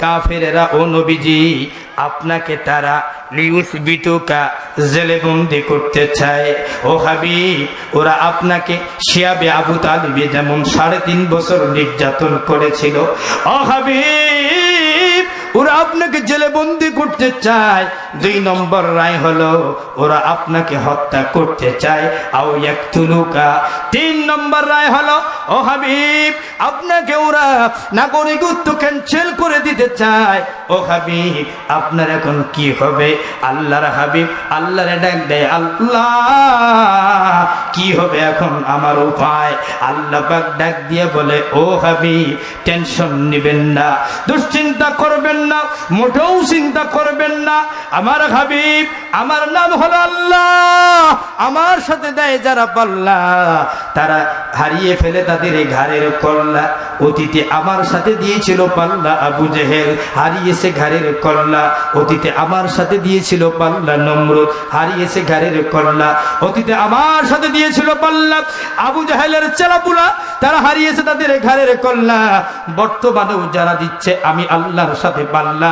কাফেররা, ও নবীজি, আপনাকে তারা লিউসবিতুকা জেলে বন্দি করতে চায়। ও হাবিব, ওরা আপনাকে শিয়াবে আবু তালিবে যেমন 3.5 বছর নির্যাতন করেছিল, ও হাবিব, ওরা আপনাকে জেলে বন্দি করতে চায়। 2 নম্বর রায় হলো, ওরা আপনাকে হত্যা করতে চায়, আও ইয়াকতুলুকা। 3 নম্বর রায় হলো, ও হাবিব, আপনাকে ওরা নাগরিকত্ব ক্যান্সেল করে দিতে চায়। ও হাবিব, আপনার এখন কি হবে? আল্লাহর হাবিব আল্লাহরে ডাক দেয়, আল্লাহ, কি হবে এখন আমার উপায়? আল্লাহ পাক ডাক দিয়ে বলে, ও হাবিব, টেনশন নেবেন না, দুশ্চিন্তা করবেন করবেন না, মোটেও চিন্তা করবেন না। আমার হাবিব, আমার নাম হলো আল্লাহ, আমার সাথে দেয় যারা পাল্লা, তারা হারিয়ে ফেলে তাদের ঘাড়ের কল্লা। অতীতে আমার সাথে দিয়েছিল পাল্লা আবু জেহেল, হারিয়েছে ঘাড়ের কল্লা। অতীতে আমার সাথে দিয়েছিল পাল্লা নমরুদ, হারিয়েছে ঘাড়ের কল্লা। অতীতে আমার সাথে দিয়েছিল পাল্লা আবু জেহেলের চেলাপুলা, তারা হারিয়েছে তাদের ঘাড়ের কল্লা। বর্তমানেও যারা দিচ্ছে আমি আল্লাহর সাথে পাল্লা,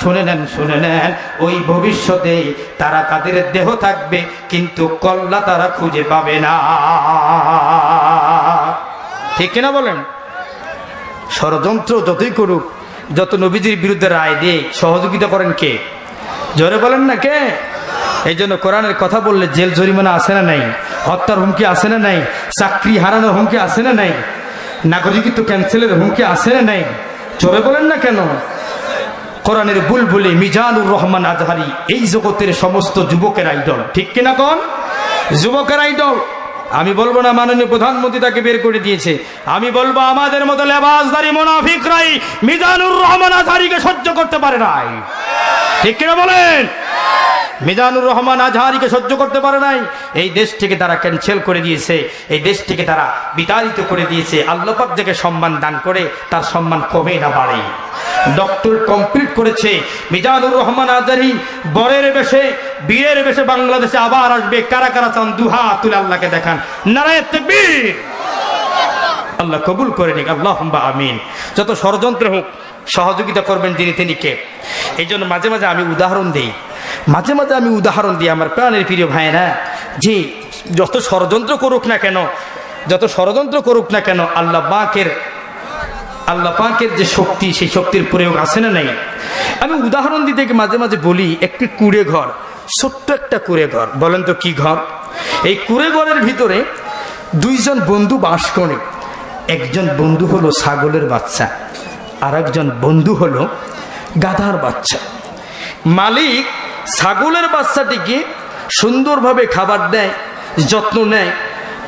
শুনে নেন, শুনে নেন, ওই ভবিষ্যতে তারা তাদের দেহ থাকবে কিন্তু কল্লা তারা খুঁজে পাবে না। ঠিক কিনা বলেন? ষড়যন্ত্র যতই করুক, যত নবীজির বিরুদ্ধে রায় দিয়ে সহযোগিতা করেন কে? জোরে বলেন না কে? এই জন্য কোরআনের কথা বললে জেল জরিমানা আছে না নাই? হত্যার হুমকি আছে না নাই? চাকরি হারানোর হুমকি আছে না নাই? নাগরিকত্ব ক্যান্সেলের হুমকি আছে না নাই? জোরে বলেন না কেন? কোরআনের বুলবুলি মিজানুর রহমান আজহারি এই জগতের সমস্ত যুবকের আইডল। ঠিক কিনা কোন? যুবকের আইডল। আমি বলবো না মাননীয় প্রধানমন্ত্রী তাকে বের করে দিয়েছে, আমি বলবো আমাদের মতো লেবাসদারি মুনাফিকরাই মিজানুর রহমান আজহারিকে সহ্য করতে পারে নাই। ঠিক কিনা বলেন? মিজানুর রহমান আজহারিকে সহ্য করতে পারে নাই। এই দেশ থেকে তারা ক্যান্সেল করে দিয়েছে, এই দেশ থেকে তারা বিতাড়িত করে দিয়েছে। আল্লাহ পাক যাকে সম্মান দান করে তার সম্মান কমে না বাড়ে। ডক্টর কমপ্লিট করেছে মিজানুর রহমান আজহারি, বরের বেশে বীরের বেশে বাংলাদেশে আবার আসবে। কারা কারা চান দুহাত তুলে আল্লাহকে দেখান, নারায়ে তাকবীর। আল্লাহ কবুল করে নিক, আল্লাহুম্মা আমিন। যত ষড়যন্ত্র হোক সহযোগিতা করবেন যিনি তিনি কে। এই জন্য মাঝে মাঝে আমি উদাহরণ দিই, মাঝে মাঝে আমি উদাহরণ দিই আমার প্রাণের প্রিয় ভাইরা, যে যত ষড়যন্ত্র করুক না কেন, যত ষড়যন্ত্র করুক না কেন, আল্লাহ পাকের যে শক্তি, সেই শক্তির প্রয়োগ আছে না নাই? আমি উদাহরণ দিতে মাঝে মাঝে বলি, একটি কুড়ে ঘর, ছোট্ট একটা কুড়ে ঘর। বলেন তো কি ঘর? এই কুড়ে ঘরের ভিতরে দুইজন বন্ধু বাস করে। একজন বন্ধু হলো ছাগলের বাচ্চা, আর একজন বন্ধু হলো গাধার বাচ্চা। মালিক ছাগলের বাচ্চাটিকে সুন্দরভাবে খাবার দেয়, যত্ন নেয়,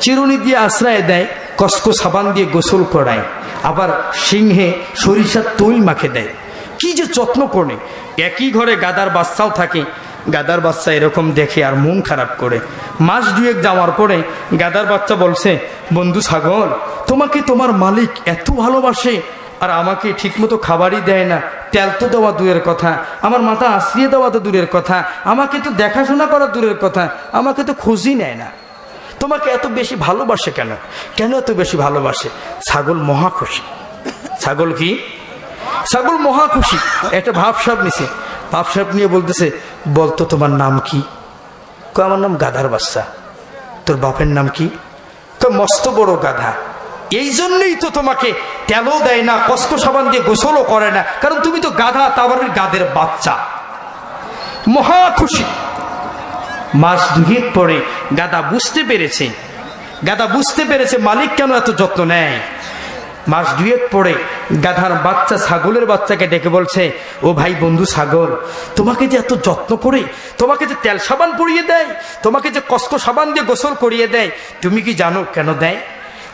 চিরুনি দিয়ে আশ্রয় দেয়, কসকো সাবান দিয়ে গোসল করায়, আবার সিংহে সরিষার তৈল মাখে দেয়। কি যে যত্ন করে। একই ঘরে গাধার বাচ্চাও থাকে। গাধার বাচ্চা এরকম দেখে আর মন খারাপ করে। মাস দুয়েক যাওয়ার পরে গাধার বাচ্চা বলছে, বন্ধু ছাগল, তোমাকে তোমার মালিক এত ভালোবাসে, আর আমাকে ঠিকমতো খাবারই দেয় না। তেল তো দেওয়া দূরের কথা, আমার মাথা আশ্রিয়ে দেওয়া তো দূরের কথা, আমাকে তো দেখাশোনা করা দূরের কথা, আমাকে তো খোঁজই নেয় না। তোমাকে এত বেশি ভালোবাসে কেন? কেন এত বেশি ভালোবাসে? ছাগল মহা খুশি। ছাগল কি? ছাগল মহা খুশি। একটা ভাবসাব নিছে, ভাবসাব নিয়ে বলতেছে, বলতো তোমার নাম কি? আমার নাম গাধার বাচ্চা। তোর বাপের নাম কি? তো মস্ত বড় গাধা। এই জন্যই তো তোমাকে তেলও দেয় না, কসকো সাবান দিয়ে গোসলও করে না, কারণ তুমি তো গাধা, তারপর গাধের বাচ্চা। মহা খুশি। মাস দুয়েক পরে গাধা বুঝতে পেরেছে মালিক কেন এত যত্ন নেয়। মাস দুয়েক পরে গাধার বাচ্চা ছাগলের বাচ্চাকে ডেকে বলছে, ও ভাই বন্ধু ছাগল, তোমাকে যে এত যত্ন করে, তোমাকে যে তেল সাবান পরিয়ে দেয়, তোমাকে যে কসকো সাবান দিয়ে গোসল করিয়ে দেয়, তুমি কি জানো কেন দেয়?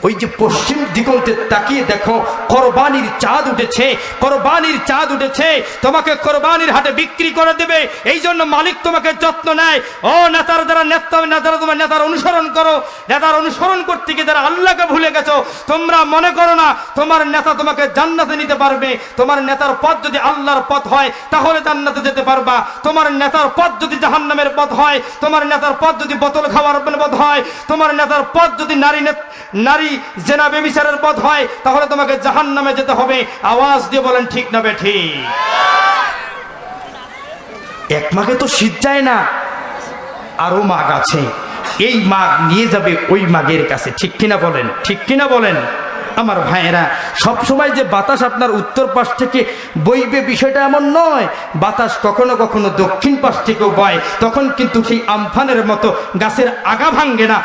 ওই যে পশ্চিম দিগন্তে তাকিয়ে দেখো, কোরবানির চাঁদ উঠেছে, কোরবানির চাঁদ উঠেছে, তোমাকে কোরবানির হাটে বিক্রি করে দেবে। এই জন্য মালিক তোমাকে যত্ন নেয়। ও নেতার যারা নেতারা তোমার নেতার অনুসরণ করো, নেতার অনুসরণ করতে গিয়ে যারা আল্লাহকে ভুলে গেছো, তোমরা মনে করো না তোমার নেতা তোমাকে জান্নাতে নিতে পারবে। তোমার নেতার পথ যদি আল্লাহর পথ হয় তাহলে জান্নাতে যেতে পারবা। তোমার নেতার পথ যদি জাহান্নামের পথ হয়, তোমার নেতার পথ যদি বোতল খাওয়ার পথ হয়, তোমার নেতার পথ যদি নারী জেনা বেবিচারের পথ হয়, তাহলে তোমাকে জাহান্নামে যেতে হবে। আওয়াজ দিয়ে বলেন ঠিক না বেঠিক? এক মাঘে তো শীত যায় না, আরো মাঘ আছে। এই মাঘ নিয়ে যাবে ওই মাঘের কাছে। ঠিক কিনা বলেন? ঠিক কিনা বলেন? আমার ভাইয়েরা, সবসময় যে বাতাস আপনার উত্তর পাশ থেকে বইবে বিষয়টা এমন নয়। বাতাস কখনো কখনো দক্ষিণ পাশ থেকেও বয়, তখন কিন্তু সেই আমফানের মতো গাছের আগা ভাঙ্গে না,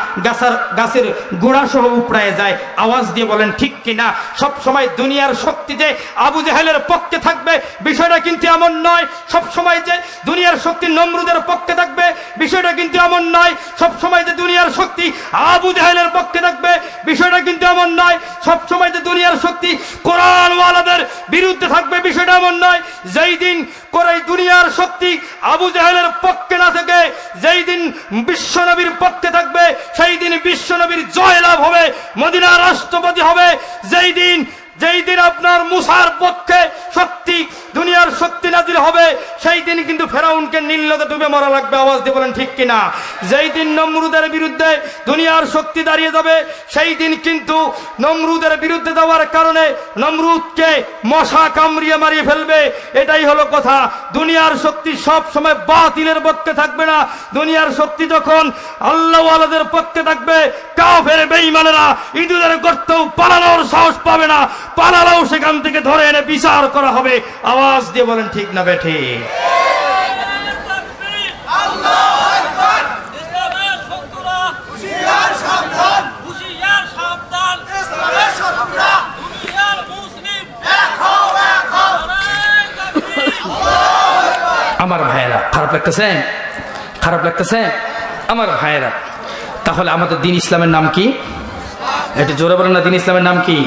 গাছের গোড়া সহ উপড়ায় যায়। আওয়াজ দিয়ে বলেন ঠিক কিনা? সবসময় দুনিয়ার শক্তি যে আবু জেহেলের পক্ষে থাকবে বিষয়টা কিন্তু এমন নয়। সবসময় যে দুনিয়ার শক্তি নমরুদের পক্ষে থাকবে বিষয়টা কিন্তু এমন নয়। সবসময় যে দুনিয়ার শক্তি আবু জেহেলের পক্ষে থাকবে বিষয়টা কিন্তু এমন নয়। সব সময় যে দুনিয়ার শক্তি কোরআনওয়ালাদের বিরুদ্ধে থাকবে বিষয়টা এমন নয়। যেই দিন করে দুনিয়ার শক্তি আবু জাহেলের পক্ষে না থেকে যেই দিন বিশ্বনবীর পক্ষে থাকবে, সেই দিন বিশ্বনবীর জয়লাভ হবে, মদিনার রাষ্ট্রপতি হবে। যেই দিন আপনার মুসার পক্ষে শক্তি দুনিয়ার শক্তি নাজিল হবে, সেই দিন কিন্তু ফেরাউনকে নীল নদে ডুবে মরা লাগবে। আওয়াজ দিয়ে বলেন ঠিক কিনা? যেই দিন নমরুদের বিরুদ্ধে দুনিয়ার শক্তি দাঁড়িয়ে যাবে, সেই দিন কিন্তু নমরুদের বিরুদ্ধে যাওয়ার কারণে নমরুদকে মশা কামড়িয়ে মারিয়ে ফেলবে। এটাই হলো কথা। দুনিয়ার শক্তি সব সময় বাতিলের পক্ষে থাকবে না। দুনিয়ার শক্তি যখন আল্লাহওয়ালাদের পক্ষে থাকবে, কাফের বেঈমানেরা ইঁদুরের গর্তেও পালানোর সাহস পাবে না। পালালেও সেখান থেকে ধরে এনে বিচার করা হবে। আওয়াজ দিয়ে বলেন ঠিক না বেঠি? আমার ভাইয়েরা, খারাপ লাগতেছে? খারাপ লাগতেছে আমার ভাইয়েরা? তাহলে আমাদের দিন ইসলামের নাম কি? একটু জোরে বলেন না, দিন ইসলামের নাম কি?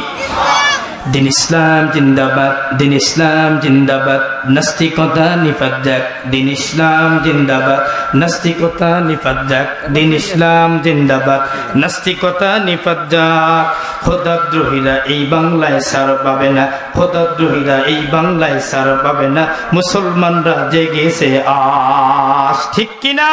দিন ইসলাম জিন্দাবাদ, দিন ইসলাম জিন্দাবাদ, নাস্তিকতা নিপাত যাক। দিন ইসলাম জিন্দাবাদ, নাস্তিকতা নিপাত যাক। দিন ইসলাম জিন্দাবাদ, নাস্তিকতা নিপাত যাক। খোদাদ্রোহীরা এই বাংলায় সার পাবে না, খোদাদ্রোহীরা এই বাংলায় সার পাবে না। মুসলমানরা জেগেছে আজ, ঠিক কিনা?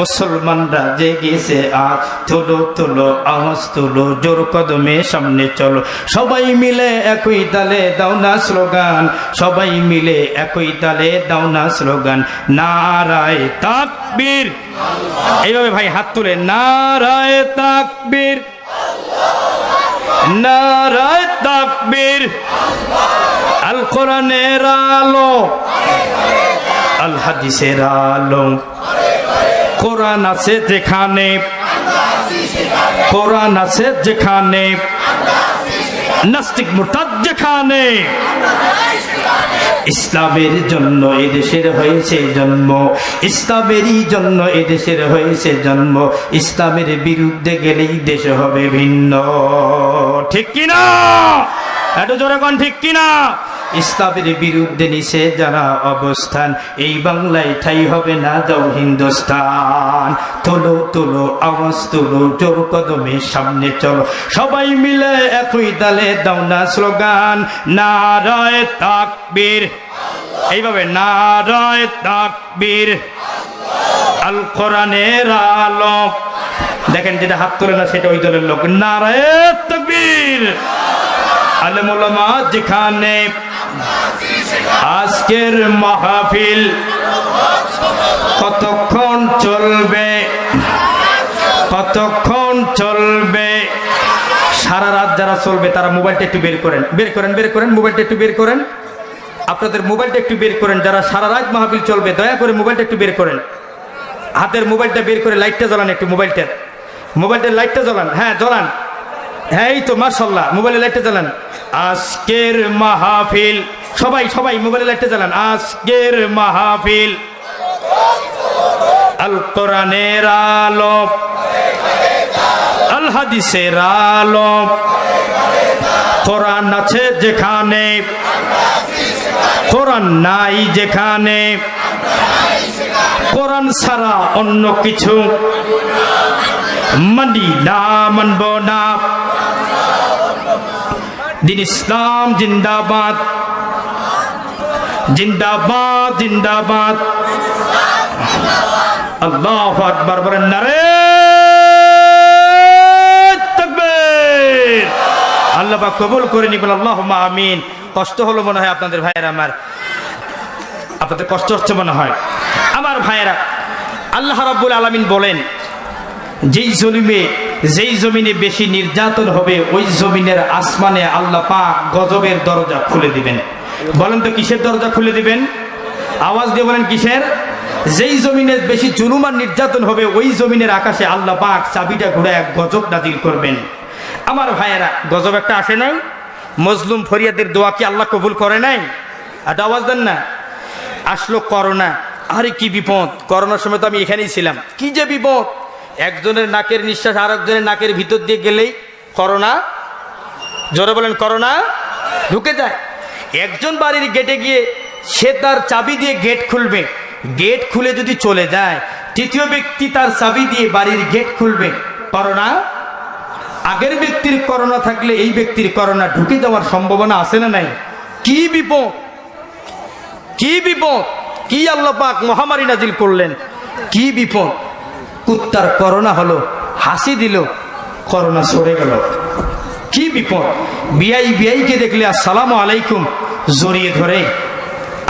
মুসলমানরা জেগেছে আজ। তোলো তোলো আওয়াজ তোলো, জোর কদমে সামনে চলো। সবাই মিলে একই তালে দাও না স্লোগান, সবাই মিলে একই তালে দাও না স্লোগান। নারায়ে তাকবীর। এইভাবে ভাই হাত তুলে নারায়ে তাকবীর, নারায়ে তাকবীর। আল কোরআনের আলো, আল হাদিসের আলো। কোরআন আছে যেখানে, কোরআন আছে যেখানে, নাস্তিক মুরতাদ যেখানে। ইসলামের জন্য এদেশের হয়েছে জন্ম, ইসলামেরই জন্য এদেশের হয়েছে জন্ম। ইসলামের বিরুদ্ধে গেলেই দেশ হবে ভিন্ন, ঠিক কিনা? এত জোরে কোন ঠিক কিনা? ইসলামের বিরুদ্ধে নিছে যারা অবস্থান, এই বাংলায় ঠাই হবে না যাও হিন্দুস্তান। তোলো তোলো আওয়াজ তোলো, জোর কদমে সামনে চলো। সবাই মিলে একই তালে দাও না স্লোগান, নারায়ে তাকবীর। এইভাবে নারায়ে তাকবীর। আল কোরআনের আলো। দেখেন যেটা হাত তোলে না সেটা ওই দলের লোক। নারায়ে তাকবীর। আলেম ওলামা যেখানে, আজকের মাহফিল কতক্ষণ চলবে? কতক্ষণ চলবে? সারা রাত যারা চলবে তারা মোবাইলটা একটু বের করেন, বের করেন, বের করেন, মোবাইলটা একটু বের করেন। আপনাদের মোবাইলটা একটু বের করেন। যারা সারা রাত মাহফিল চলবে দয়া করে মোবাইলটা একটু বের করেন। হাতের মোবাইলটা বের করে লাইটটা জ্বালান, একটু মোবাইলটার লাইটটা জ্বালান। হ্যাঁ জ্বালান। হ্যাঁ এই তো মাশাআল্লাহ, মোবাইলের লাইটটা জ্বালান। আজকের মাহফিল, সবাই সবাই মোবাইলের লাইটটা জ্বালান। আজকের মাহফিল আল কোরআনের আলো, আল হাদিসের আলো। কোরআন আছে যেখানে, কোরআন নাই যেখানে, কোরআন ছাড়া অন্য কিছু মানি না, মানব না। দিন ইসলাম জিন্দাবাদ, জিন্দাবাদ, জিন্দাবাদ। আল্লাহু আকবার বলেন নারে তাকবীর। আল্লাহ পাক কবুল করে নিন, আল্লাহুম্মা আমিন। কষ্ট হলো মনে হয় আপনাদের ভাইয়েরা, আমার আপনাদের কষ্ট হচ্ছে মনে হয় আমার ভাইয়েরা। আল্লাহ রাব্বুল আলামিন বলেন, যেই জমিনে বেশি নির্যাতন হবে ওই জমিনের আসমানে আল্লাহ পাক গজবের দরজা খুলে দিবেন। বলেন তো কিসের দরজা খুলে দিবেন? আওয়াজ দিয়ে বলেন কিসের? যেই জমিনে বেশি জুলুম আর নির্যাতন হবে ওই জমিনের আকাশে আল্লাহ পাক চাবিটা ঘুরে এক গজব নাজিল করবেন। আমার ভাইয়েরা, গজব একটা আসে নাই? মজলুম ফরিয়াদের দোয়া কি আল্লাহ কবুল করে নাই? আর আওয়াজ দেন না। আসলো করোনা, আরে কি বিপদ! করোনার সময় তো আমি এখানেই ছিলাম। কি যে বিপদ! একজনের নাকের নিঃশ্বাস আর একজনের নাকের ভিতর দিয়ে গেলেই করোনা জোরে বলেন করোনা ঢুকে যায়। একজন বাড়ির গেটে গিয়ে সে তার চাবি দিয়ে গেট খুলবে, গেট খুলে যদি চলে যায়, তৃতীয় ব্যক্তি তার চাবি দিয়ে বাড়ির গেট খুলবে, করোনা। আগের ব্যক্তির করোনা থাকলে এই ব্যক্তির করোনা ঢুকে যাওয়ার সম্ভাবনা আছে না নাই? কি বিপদ, কি বিপদ, কি আল্লাহ পাক মহামারী নাজিল করলেন, কি বিপদ। কুত্তার করোনা হলো, হাসি দিল, করোনা সরে গেল, কি বিপদ। বিআইকে দেখলে আসসালামু আলাইকুম জড়িয়ে ধরে,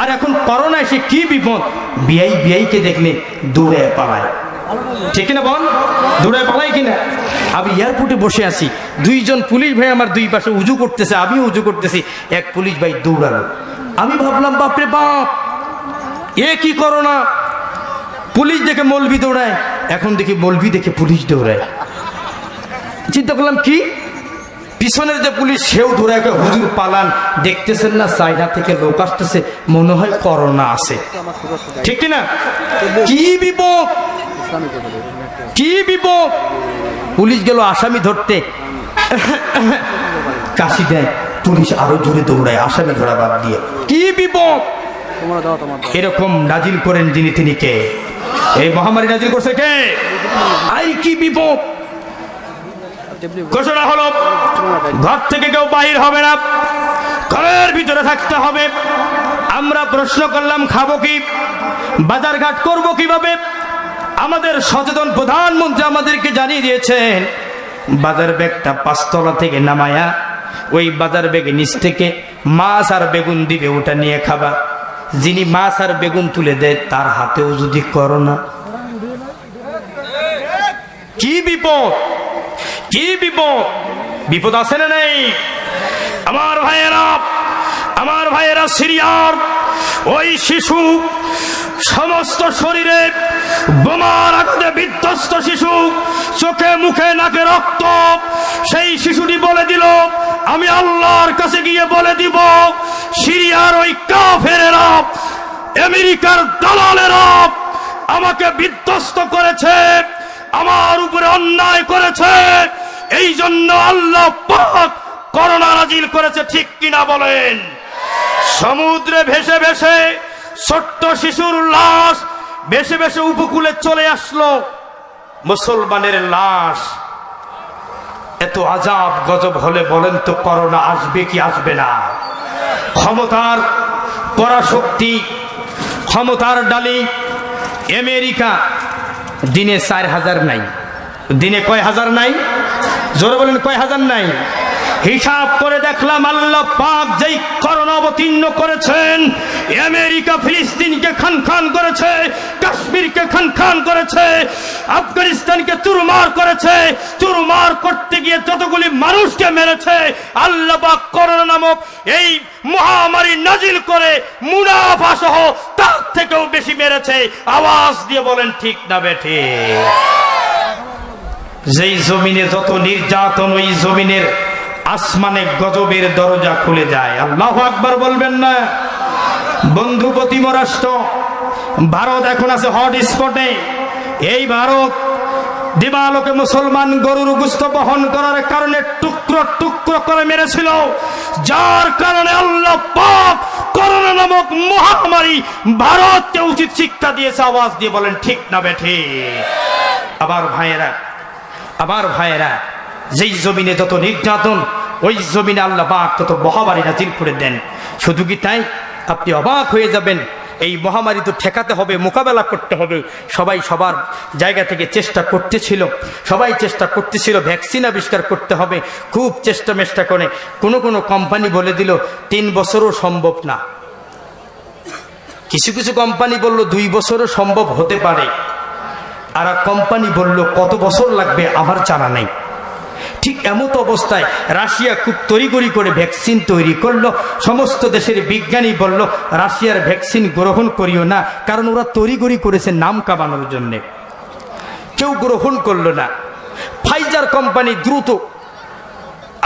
আর এখন করোনা এসে কি বিপদ, বিআইকে দেখলে দৌড়ে পালায়। ঠিক কিনা বল, দৌড়ে পালায় কিনা? আমি এয়ারপোর্টে বসে আছি, দুইজন পুলিশ ভাই আমার দুই পাশে উজু করতেছে, আমিও উজু করতেছি, এক পুলিশ ভাই দৌড়ালো। আমি ভাবলাম বাপরে বাপ, এ কি করোনা। পুলিশ দেখে মৌলভি দৌড়ায়, এখন দেখি মৌলভি দেখে পুলিশ দৌড়ায়। চিন্তা করলাম কি, পিছনের যে পুলিশ সেও দৌড়ায়, হুজুর পালান, দেখতেছেন না চায়না থেকে লোক আসতেছে, মনে হয় করোনা আছে। ঠিক কিনা? কি বিপদ, কি বিপদ। পুলিশ গেল আসামি ধরতে, কাশি দেয়, পুলিশ আরো জোরে দৌড়ায় আসামি ধরা বাদ দিয়ে। কি বিপদ। এরকম নাজিল করেন যিনি, তিনি কে? এই মহামারী নাজিল করছে কে? আই কি বিপদ। ঘোষণা হলো ঘর থেকে কেউ বাহির হবে না, ঘরের ভিতরে থাকতে হবে। আমরা প্রশ্ন করলাম খাবো কি, বাজার ঘাট করবো কিভাবে? আমাদের সচেতন প্রধানমন্ত্রী আমাদেরকে জানিয়ে দিয়েছেন, বাজার ব্যাগটা 5 তলা থেকে নামায়া ওই বাজার ব্যাগে নিচ থেকে মাছ আর বেগুন দিবে, ওটা নিয়ে খাবা। যিনি মাছ আর বেগুন তুলে দেয় তার হাতেও যদি করোনা। কি বিপদ, কি বিপদ। বিপদ আছে না নেই? আমার ভাইয়েরা, আমার ভাইয়েরা, সিরিয়ার ওই শিশু, সমস্ত শরীরে বোমার আঘাতে বিধ্বস্ত শিশু, চোখে মুখে নাকে রক্ত। সেই শিশুটি বলে দিল, আমি আল্লাহর কাছে গিয়ে বলে দিব, সিরিয়ার ওই কাফেরেরা, আমেরিকার দালালেরা আমাকে বিধ্বস্ত করেছে, আমার উপরে অন্যায় করেছে, এই জন্য আল্লাহ পাক করোনা নাজিল করেছে। ঠিক কিনা বলেন? সমুদ্রে ভেসে ভেসে ছোট্ট শিশুর লাশ ভেসে ভেসে উপকূলে চলে আসলো, মুসলমানের লাশ। এত আজাব গজব হলে বলেন তো করোনা আসবে কি আসবে না? ক্ষমতার পরাশক্তি, ক্ষমতার ডালি আমেরিকা, দিনে 4000 নাই, দিনে কয় হাজার নাই? জোরে বলেন কয় হাজার নাই? হিসাব করে দেখলাম আল্লাহ পাক যেই করোনা অবতীর্ণ করেছেন, আমেরিকা ফিলিস্তিনকে খান খান করেছে, কাশ্মীরকে খান খান করেছে, আফগানিস্তানকে চুরমার করেছে, চুরমার করতে গিয়ে যতগুলি মানুষকে মেরেছে, আল্লাহ পাক করোনা নামক এই মহামারী নাজিল করে মুনাফা সহ তার থেকেও বেশি মেরেছে। আওয়াজ দিয়ে বলেন ঠিক না বেঠে? যেই জমিনে যত নির্যাতন, ওই জমিনের আসমানে গজবের দরজা খুলে যায়। আল্লাহু আকবার বলবেন না? বন্ধু প্রতিম রাষ্ট্র ভারত এখন আছে হট স্পটে। এই ভারত দিবালোকে মুসলমান গরুর গোশত বহন করার কারণে টুকরো টুকরো করে মেরেছিল, যার কারণে আল্লাহ পাক করোনা নামক মহামারী ভারতকে উচিত শিক্ষা দিয়েছে। আওয়াজ দিয়ে বলেন ঠিক না বেঠে? আবার ভাইয়েরা, আমার ভাইয়েরা, যেই জমিনে যত নির্যাতন, ওই জমিনে আল্লাহ পাক তত মহামারী নাজিল করে দেন। শুধু কি তাই? আপনি অবাক হয়ে যাবেন। এই মহামারী তো ঠেকাতে হবে, মোকাবেলা করতে হবে। সবাই সবার জায়গা থেকে চেষ্টা করতেছিল, সবাই চেষ্টা করতেছিল, ভ্যাকসিন আবিষ্কার করতে হবে, খুব চেষ্টা মেষ্টা করে। কোনো কোনো কোম্পানি বলে দিল 3 বছরও সম্ভব না, কিছু কিছু কোম্পানি বলল 2 বছরও সম্ভব হতে পারে, আর কোম্পানি বলল কত বছর লাগবে আমার জানা নেই। ঠিক এমত অবস্থায় রাশিয়া খুব তড়িঘড়ি করে ভ্যাকসিন তৈরি করলো। সমস্ত দেশের বিজ্ঞানী বলল রাশিয়ার ভ্যাকসিন গ্রহণ করিও না, কারণ ওরা তড়িঘড়ি করেছে নাম কামানোর জন্যে। কেউ গ্রহণ করলো না। ফাইজার কোম্পানি দ্রুত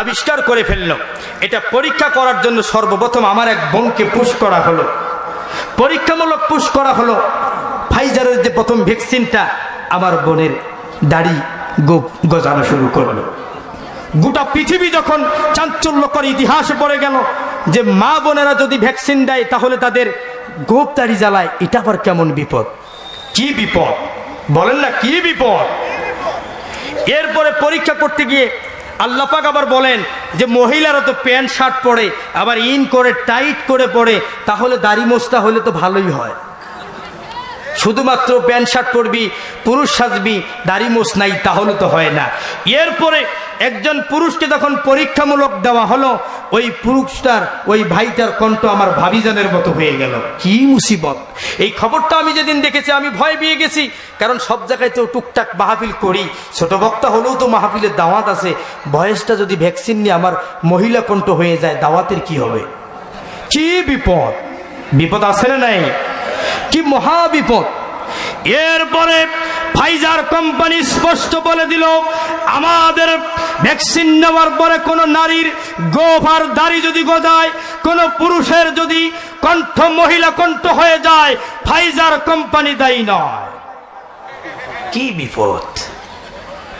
আবিষ্কার করে ফেলল। এটা পরীক্ষা করার জন্য সর্বপ্রথম আমার এক বোনকে পুশ করা হলো, পরীক্ষামূলক পুশ করা হলো। ফাইজারের যে প্রথম ভ্যাকসিনটা, আমার বোনের দাড়ি গজানো শুরু করলো। গোটা পৃথিবী যখন চাঞ্চল্যকর ইতিহাসে পড়ে গেল যে মা বোনেরা যদি ভ্যাকসিন দেয় তাহলে তাদের গোপদারি জ্বালায়, এটা আবার কেমন বিপদ? কি বিপদ বলেন না, কি বিপদ? এরপরে পরীক্ষা করতে গিয়ে আল্লাহ পাক আবার বলেন যে মহিলারা তো প্যান্ট শার্ট পরে, আবার ইন করে টাইট করে পরে, তাহলে দাড়ি মোছটা হলে তো ভালোই হয়। শুধুমাত্র প্যান্ট শার্ট পরবি, পুরুষ সাজবি, দাড়ি মোছ নাই, তাহলে তো হয় না। এরপরে একজন পুরুষকে যখন পরীক্ষামূলক দেওয়া হলো, ওই পুরুষটার, ওই ভাইটার কণ্ঠ আমার ভাবিজানের মতো হয়ে গেল। কি মুসিবত! এই খবরটা আমি যেদিন দেখেছি আমি ভয় পেয়ে গেছি, কারণ সব জায়গায় তো টুকটাক মাহফিল করি, ছোট বক্তা হলেও তো মাহফিলের দাওয়াত আছে। বয়সটা যদি ভ্যাকসিন নিয়ে আমার মহিলা কণ্ঠ হয়ে যায়, দাওয়াতের কি হবে? কি বিপদ! বিপদ আছে না নাই? কি মহা বিপদ! এরপরে ফাইজার কোম্পানি স্পষ্ট বলে দিল, আমাদের ভ্যাকসিন নেওয়ার পরে কোন নারীর গোফ আর দাড়ি যদি গজায়, কোন পুরুষের যদি কণ্ঠ মহিলা কণ্ঠ হয়ে যায়, ফাইজার কোম্পানি দায়ী নয়। কি বিপদ!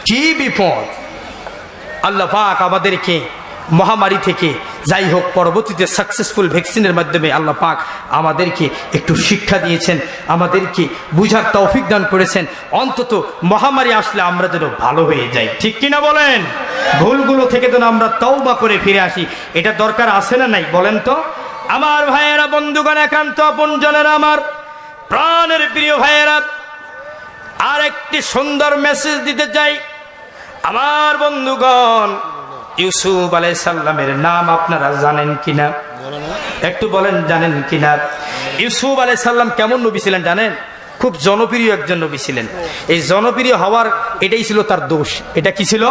কি বিপদ! আল্লাহ পাক আমাদেরকে মহামারী থেকে যাই হোক পরবর্তীতে সাকসেসফুল ভ্যাকসিনের মাধ্যমে আল্লাহ পাক আমাদেরকে একটু শিক্ষা দিয়েছেন, আমাদেরকে বুঝার তৌফিক দান করেছেন। অন্তত মহামারী আসলে আমরা যেন ভালো হয়ে যাই, ঠিক কিনা বলেন? ভুলগুলো থেকে যেন আমরা তওবা করে ফিরে আসি, এটা দরকার আছে না নাই বলেন তো? আমার ভাইয়েরা, বন্ধুগণ, একান্ত আপনজনেরা, আমার প্রাণের প্রিয় ভাইয়েরা, আর একটি সুন্দর মেসেজ দিতে চাই। আমার বন্ধুগণ, ইউসুফ আলাইহিস সালামের নাম আপনারা জানেন কিনা? একটু বলেন, জানেন কিনা? ইউসুফ আলাইহিস সালাম কেমন নবী ছিলেন জানেন? খুব জনপ্রিয় একজন নবী ছিলেন। এই জনপ্রিয় হওয়ার এটাই ছিল তার দোষ। এটা কি ছিল?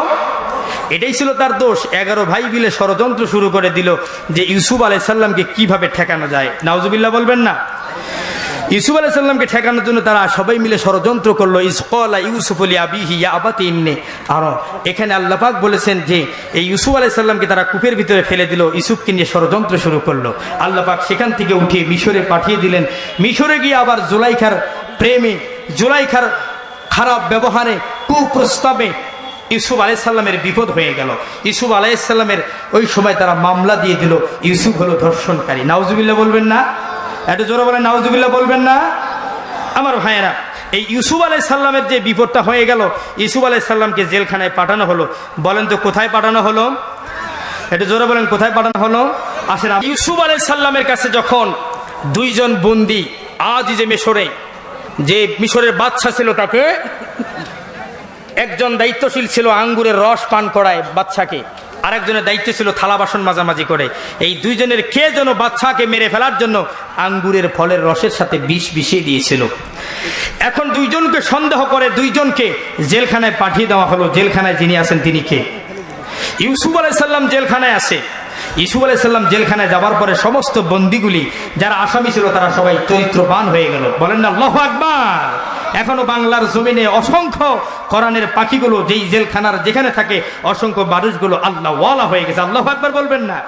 এটাই ছিল তার দোষ। 11 ভাই মিলে ষড়যন্ত্র শুরু করে দিল যে ইউসুফ আলাইহিস সালামকে কিভাবে ঠেকানো যায়। নাউজুবিল্লাহ বলবেন না? ইউসুফ আলাইহিস সালামকে ঠেকানোর জন্য তারা সবাই মিলে ষড়যন্ত্র করলো। ইসকালা ইউসুফ লি আবিহি ইয়া আবাতি ইন্নী আরা। এখানে আল্লাহ পাক বলেছেন যে এই ইউসুফ আলাইহিস সালামকে তারা কূপের ভিতরে ফেলে দিল, ইউসুফকে নিয়ে ষড়যন্ত্র শুরু করলো। আল্লাহ পাক সেখান থেকে উঠিয়ে মিশরে পাঠিয়ে দিলেন। মিশরে গিয়ে আবার জুলাইখার প্রেমে, জুলাইখার খারাপ ব্যবহারে, কুপ্রস্তাবে ইউসুফ আলাইহিস সালামের বিপদ হয়ে গেল। ইউসুফ আলাইহিস সালামের ওই সময় তারা মামলা দিয়ে দিল, ইউসুফ হলো ধর্ষণকারী। নাউজুবিল্লাহ বলবেন না? একটু জোরে বলেন, নাউজুবিল্লাহ বলবেন না? আমার ভাইয়েরা, এই ইউসুফ আলাইহিস সালামের যে বিপদটা হয়ে গেল, ইউসুফ আলাইহিস সালামকে জেলখানায় পাঠানো হলো। বলেন তো কোথায় পাঠানো হলো? একটু জোরে বলেন, কোথায় পাঠানো হলো? আসেন, ইউসুফ আলাইহিস সালামের কাছে যখন দুইজন বন্দী, আজ যে মিশরে, যে মিশরের বাদশা ছিল, তাকে একজন দায়িত্বশীল ছিল আঙ্গুরের রস পান করায় বাদশাকে, আরেকজনের দায়িত্ব ছিল থালা বাসন মাঝামাঝি করে। এই দুইজনের কে যেন বাদশাকে মেরে ফেলার জন্য আঙ্গুরের ফলের রসের সাথে বিষ মিশিয়ে দিয়েছিল। এখন দুইজনকে সন্দেহ করে দুইজনকে জেলখানায় পাঠিয়ে দেওয়া হলো। জেলখানায় যিনি আছেন তিনি কে? ইউসুফ আলাইহিস সালাম জেলখানায় আসে। ইউসুফ আলাইহিস সালাম জেলখানায় যাবার পরে সমস্ত বন্দীগুলি যারা আসামি ছিল তারা সবাই চরিত্রবান হয়ে গেল। বলেন না আল্লাহু আকবার? এখনো বাংলার জমিনে অসংখ্য কোরআনের পাখিগুলো যেই জেলখানার যেখানে থাকে, অসংখ্য মানুষগুলো আল্লাহ ওয়ালা হয়ে গেছে। আল্লাহু আকবার বলবেন না?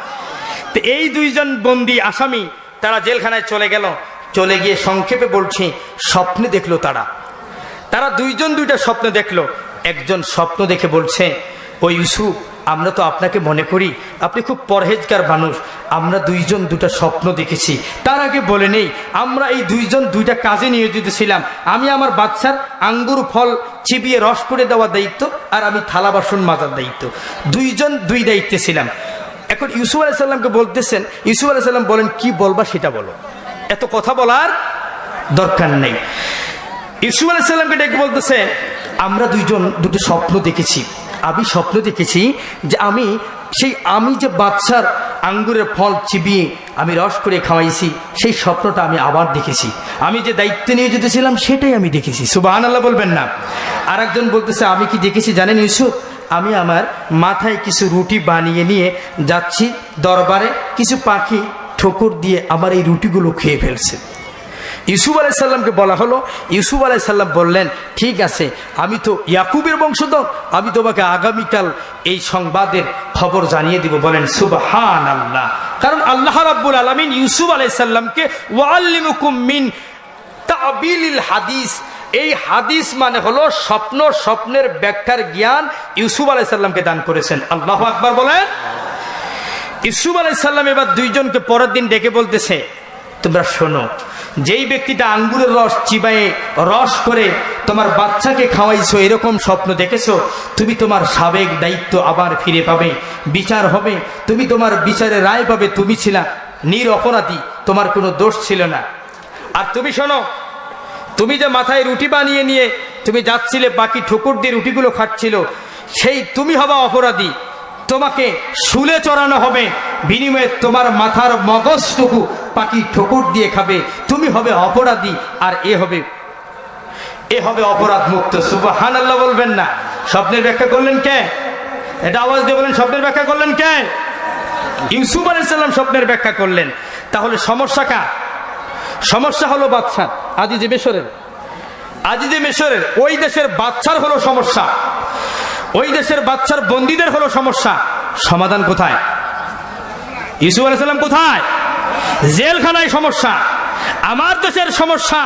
তো এই দুইজন বন্দী আসামি তারা জেলখানায় চলে গেল। চলে গিয়ে সংক্ষেপে বলছি, স্বপ্নে দেখলো তারা দুইজন দুইটা স্বপ্ন দেখলো। একজন স্বপ্ন দেখে বলছে, ও ইউসুফ, আমরা তো আপনাকে মনে করি আপনি খুব পরহেজগার মানুষ, আমরা দুইজন দুটা স্বপ্ন দেখেছি। তার আগে বলে নেই, আমরা এই দুইজন দুইটা কাজে নিয়োজিত ছিলাম। আমি আমার বাচ্চার আঙ্গুর ফল চিবিয়ে রস করে দেওয়ার দায়িত্ব, আর আমি থালা বাসন মাজার দায়িত্ব। দুইজন দুই দায়িত্বে ছিলাম। এখন ইউসুফ আলাইহিস সালামকে বলতেছেন, ইউসুফ আলাইহিস সালাম বলেন, কি বলবা সেটা বলো, এত কথা বলার দরকার নেই। ইউসুফ আলাইহিস সালামকে ডেকে বলতেছে, আমরা দুইজন দুটো স্বপ্ন দেখেছি। আমি স্বপ্ন দেখেছি যে আমি যে বাচ্চার আঙ্গুরের ফল চিবিয়ে আমি রস করে খাওয়াইছি, সেই স্বপ্নটা আমি আবার দেখেছি। আমি যে দায়িত্ব নিয়ে যেতেছিলাম সেটাই আমি দেখেছি। সুবহানাল্লাহ বলবেন না? আর একজন বলতেছে, আমি কি দেখেছি জানেন ইউসুফ? আমি আমার মাথায় কিছু রুটি বানিয়ে নিয়ে যাচ্ছি দরবারে, কিছু পাখি ঠোকর দিয়ে আমার এই রুটিগুলো খেয়ে ফেলছে। ইউসুফ আলাইহিস সালামকে বলা হলো। ইউসুফ আলাইহিস সালাম বললেন, ঠিক আছে, আমি তো ইয়াকুবের বংশধর, আমি তোমাকে আগামীকাল এই সংবাদের খবর জানিয়ে দিব। বলেন সুবহানাল্লাহ। কারণ আল্লাহ রাব্বুল আলামিন ইউসুফ আলাইহিস সালামকে ওয়াল্লিমুকুম মিন তাবিলিল হাদিস, এই হাদিস মানে হলো স্বপ্ন, স্বপ্নের ব্যাখ্যার জ্ঞান ইউসুফ আলাইহিস সালামকে দান করেছেন। আল্লাহু আকবার বলেন। ইউসুফ আলাইহিস সালাম এবার দুইজনকে পরের দিন ডেকে বলতেছে, তোমরা শোনো, যেই ব্যক্তিটা আঙ্গুরের রস চিবায়ে রস করে তোমার বাচ্চাকে খাওয়াইছো, এরকম স্বপ্ন দেখেছো, তুমি তোমার সাবেক দায়িত্ব আবার ফিরে পাবে, বিচার হবে, তুমি তোমার বিচারে রায় পাবে, তুমি ছিলা নিরপরাধী, তোমার কোনো দোষ ছিল না। আর তুমি শোনো, তুমি যে মাথায় রুটি বানিয়ে নিয়ে তুমি যাচ্ছিলে, বাকি ঠুকুর দিয়ে রুটিগুলো খাচ্ছিল, সেই তুমি হবা অপরাধী, তোমাকে শুলে চড়ানো হবে, বিনিময়ে তোমার মাথার মগজটুকু পাখি ঠোকর দিয়ে খাবে, তুমি হবে অপরাধী, আর এ হবে অপরাধ মুক্ত। সুবহানাল্লাহ বলবেন না? স্বপ্নের ব্যাখ্যা করলেন কে? এটা আওয়াজ দিয়ে বলেন, স্বপ্নের ব্যাখ্যা করলেন কে? ইউসুফ আলাইহিস সালাম স্বপ্নের ব্যাখ্যা করলেন। তাহলে সমস্যা কার? সমস্যা হলো বাদশা আজিজে মিশরের, ওই দেশের বাদশার হলো সমস্যা, ওই দেশের বাচ্চার বন্দীদের হলো সমস্যা। সমাধান কোথায়? ইউসুফ আলাইহিস সালাম কোথায়? জেলখানায় সমস্যা। আমার দেশের সমস্যা,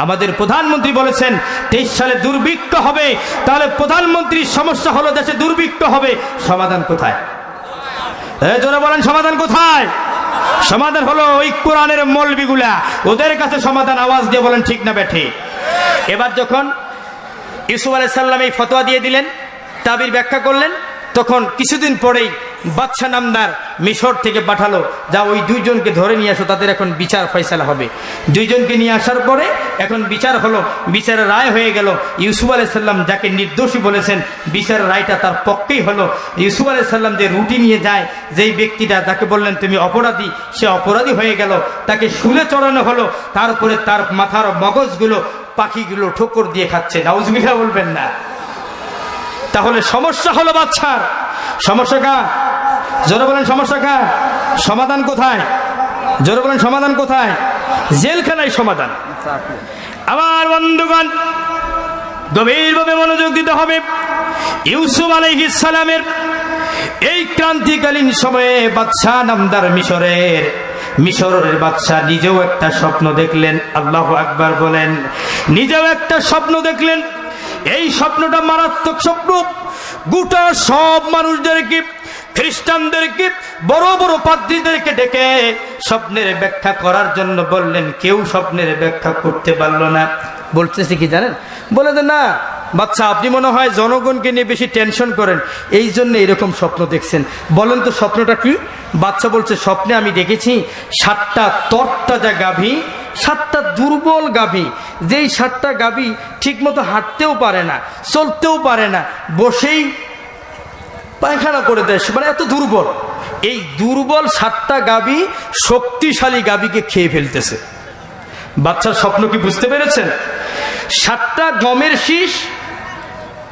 আমাদের প্রধানমন্ত্রী বলেছেন 23 সালে দুর্ভিক্ষ হবে, তাহলে প্রধানমন্ত্রীর সমস্যা হলো দেশে দুর্ভিক্ষ হবে। সমাধান কোথায়? জোরে বলেন, সমাধান কোথায়? সমাধান হলো ওই কোরআনের মৌলবিগুলা, ওদের কাছে সমাধান। আওয়াজ দিয়ে বলেন ঠিক না বেঠে? এবার যখন ইউসুফ আলাইহিস সালাম এই ফতোয়া দিয়ে দিলেন, তাবির ব্যাখ্যা করলেন, তখন কিছুদিন পরেই বাদশা নামদার মিশর থেকে পাঠালো, যা ওই দুইজনকে ধরে নিয়ে আসো, তাদের এখন বিচার ফয়সালা হবে। দুইজনকে নিয়ে আসার পরে এখন বিচার হলো, বিচারের রায় হয়ে গেল। ইউসুফ আলাইহিস সালাম যাকে নির্দোষী বলেছেন, বিচারের রায়টা তার পক্ষেই হলো। ইউসুফ আলাইহিস সালাম যে রুটি নিয়ে যায়, যেই ব্যক্তিটা যাকে বললেন তুমি অপরাধী, সে অপরাধী হয়ে গেল, তাকে শুলে চড়ানো হলো, তারপরে তার মাথার মগজগুলো পাখিগুলো ঠোকর দিয়ে খাচ্ছে। নাউজুবিল্লাহ বলবেন না? তাহলে সমস্যা হলো বাচ্চার, সমস্যা কার? জোরে বলেন, সমস্যা কার? সমাধান কোথায়? জোরে বলেন, সমাধান কোথায়? জেলখানায় সমাধান। আমার বন্ধুগণ, গভীরভাবে মনোযোগ দিতে হবে। ইউসুফ আলাইহিস সালামের এই ক্রান্তিকালীন সময়ে বাদশা নামদার মিশরের বাদশা নিজেও একটা স্বপ্ন দেখলেন। আল্লাহু আকবার বলেন। নিজেও একটা স্বপ্ন দেখলেন। এই স্বপ্নটা মারাত্মক স্বপ্ন। গোটা সব মানুষদেরকে, খ্রিস্টানদেরকে, বড় বড় পাদ্রীদেরকে ডেকে স্বপ্নের ব্যাখ্যা করার জন্য বললেন। কেউ স্বপ্নের ব্যাখ্যা করতে পারলো না। বলতেছে কি জানেন? বলে যে না বাচ্চা, আপনি মনে হয় জনগণকে নিয়ে বেশি টেনশন করেন, এই জন্য এরকম স্বপ্ন দেখছেন। বলেন তো স্বপ্নটা কি? বাচ্চা বলছে, স্বপ্নে আমি দেখেছি 7টা তরতাজা গাভী, 7টা দুর্বল গাভী, যেই 7টা গাভী ঠিক মতো হাঁটতেও পারে না, চলতেও পারে না, বসেই পায়খানা করে দেয়, মানে এত দুর্বল। এই দুর্বল 7টা গাভী শক্তিশালী গাভীকে খেয়ে ফেলতেছে। বাচ্চার স্বপ্ন কি বুঝতে পেরেছেন? 7টা গমের শীষ,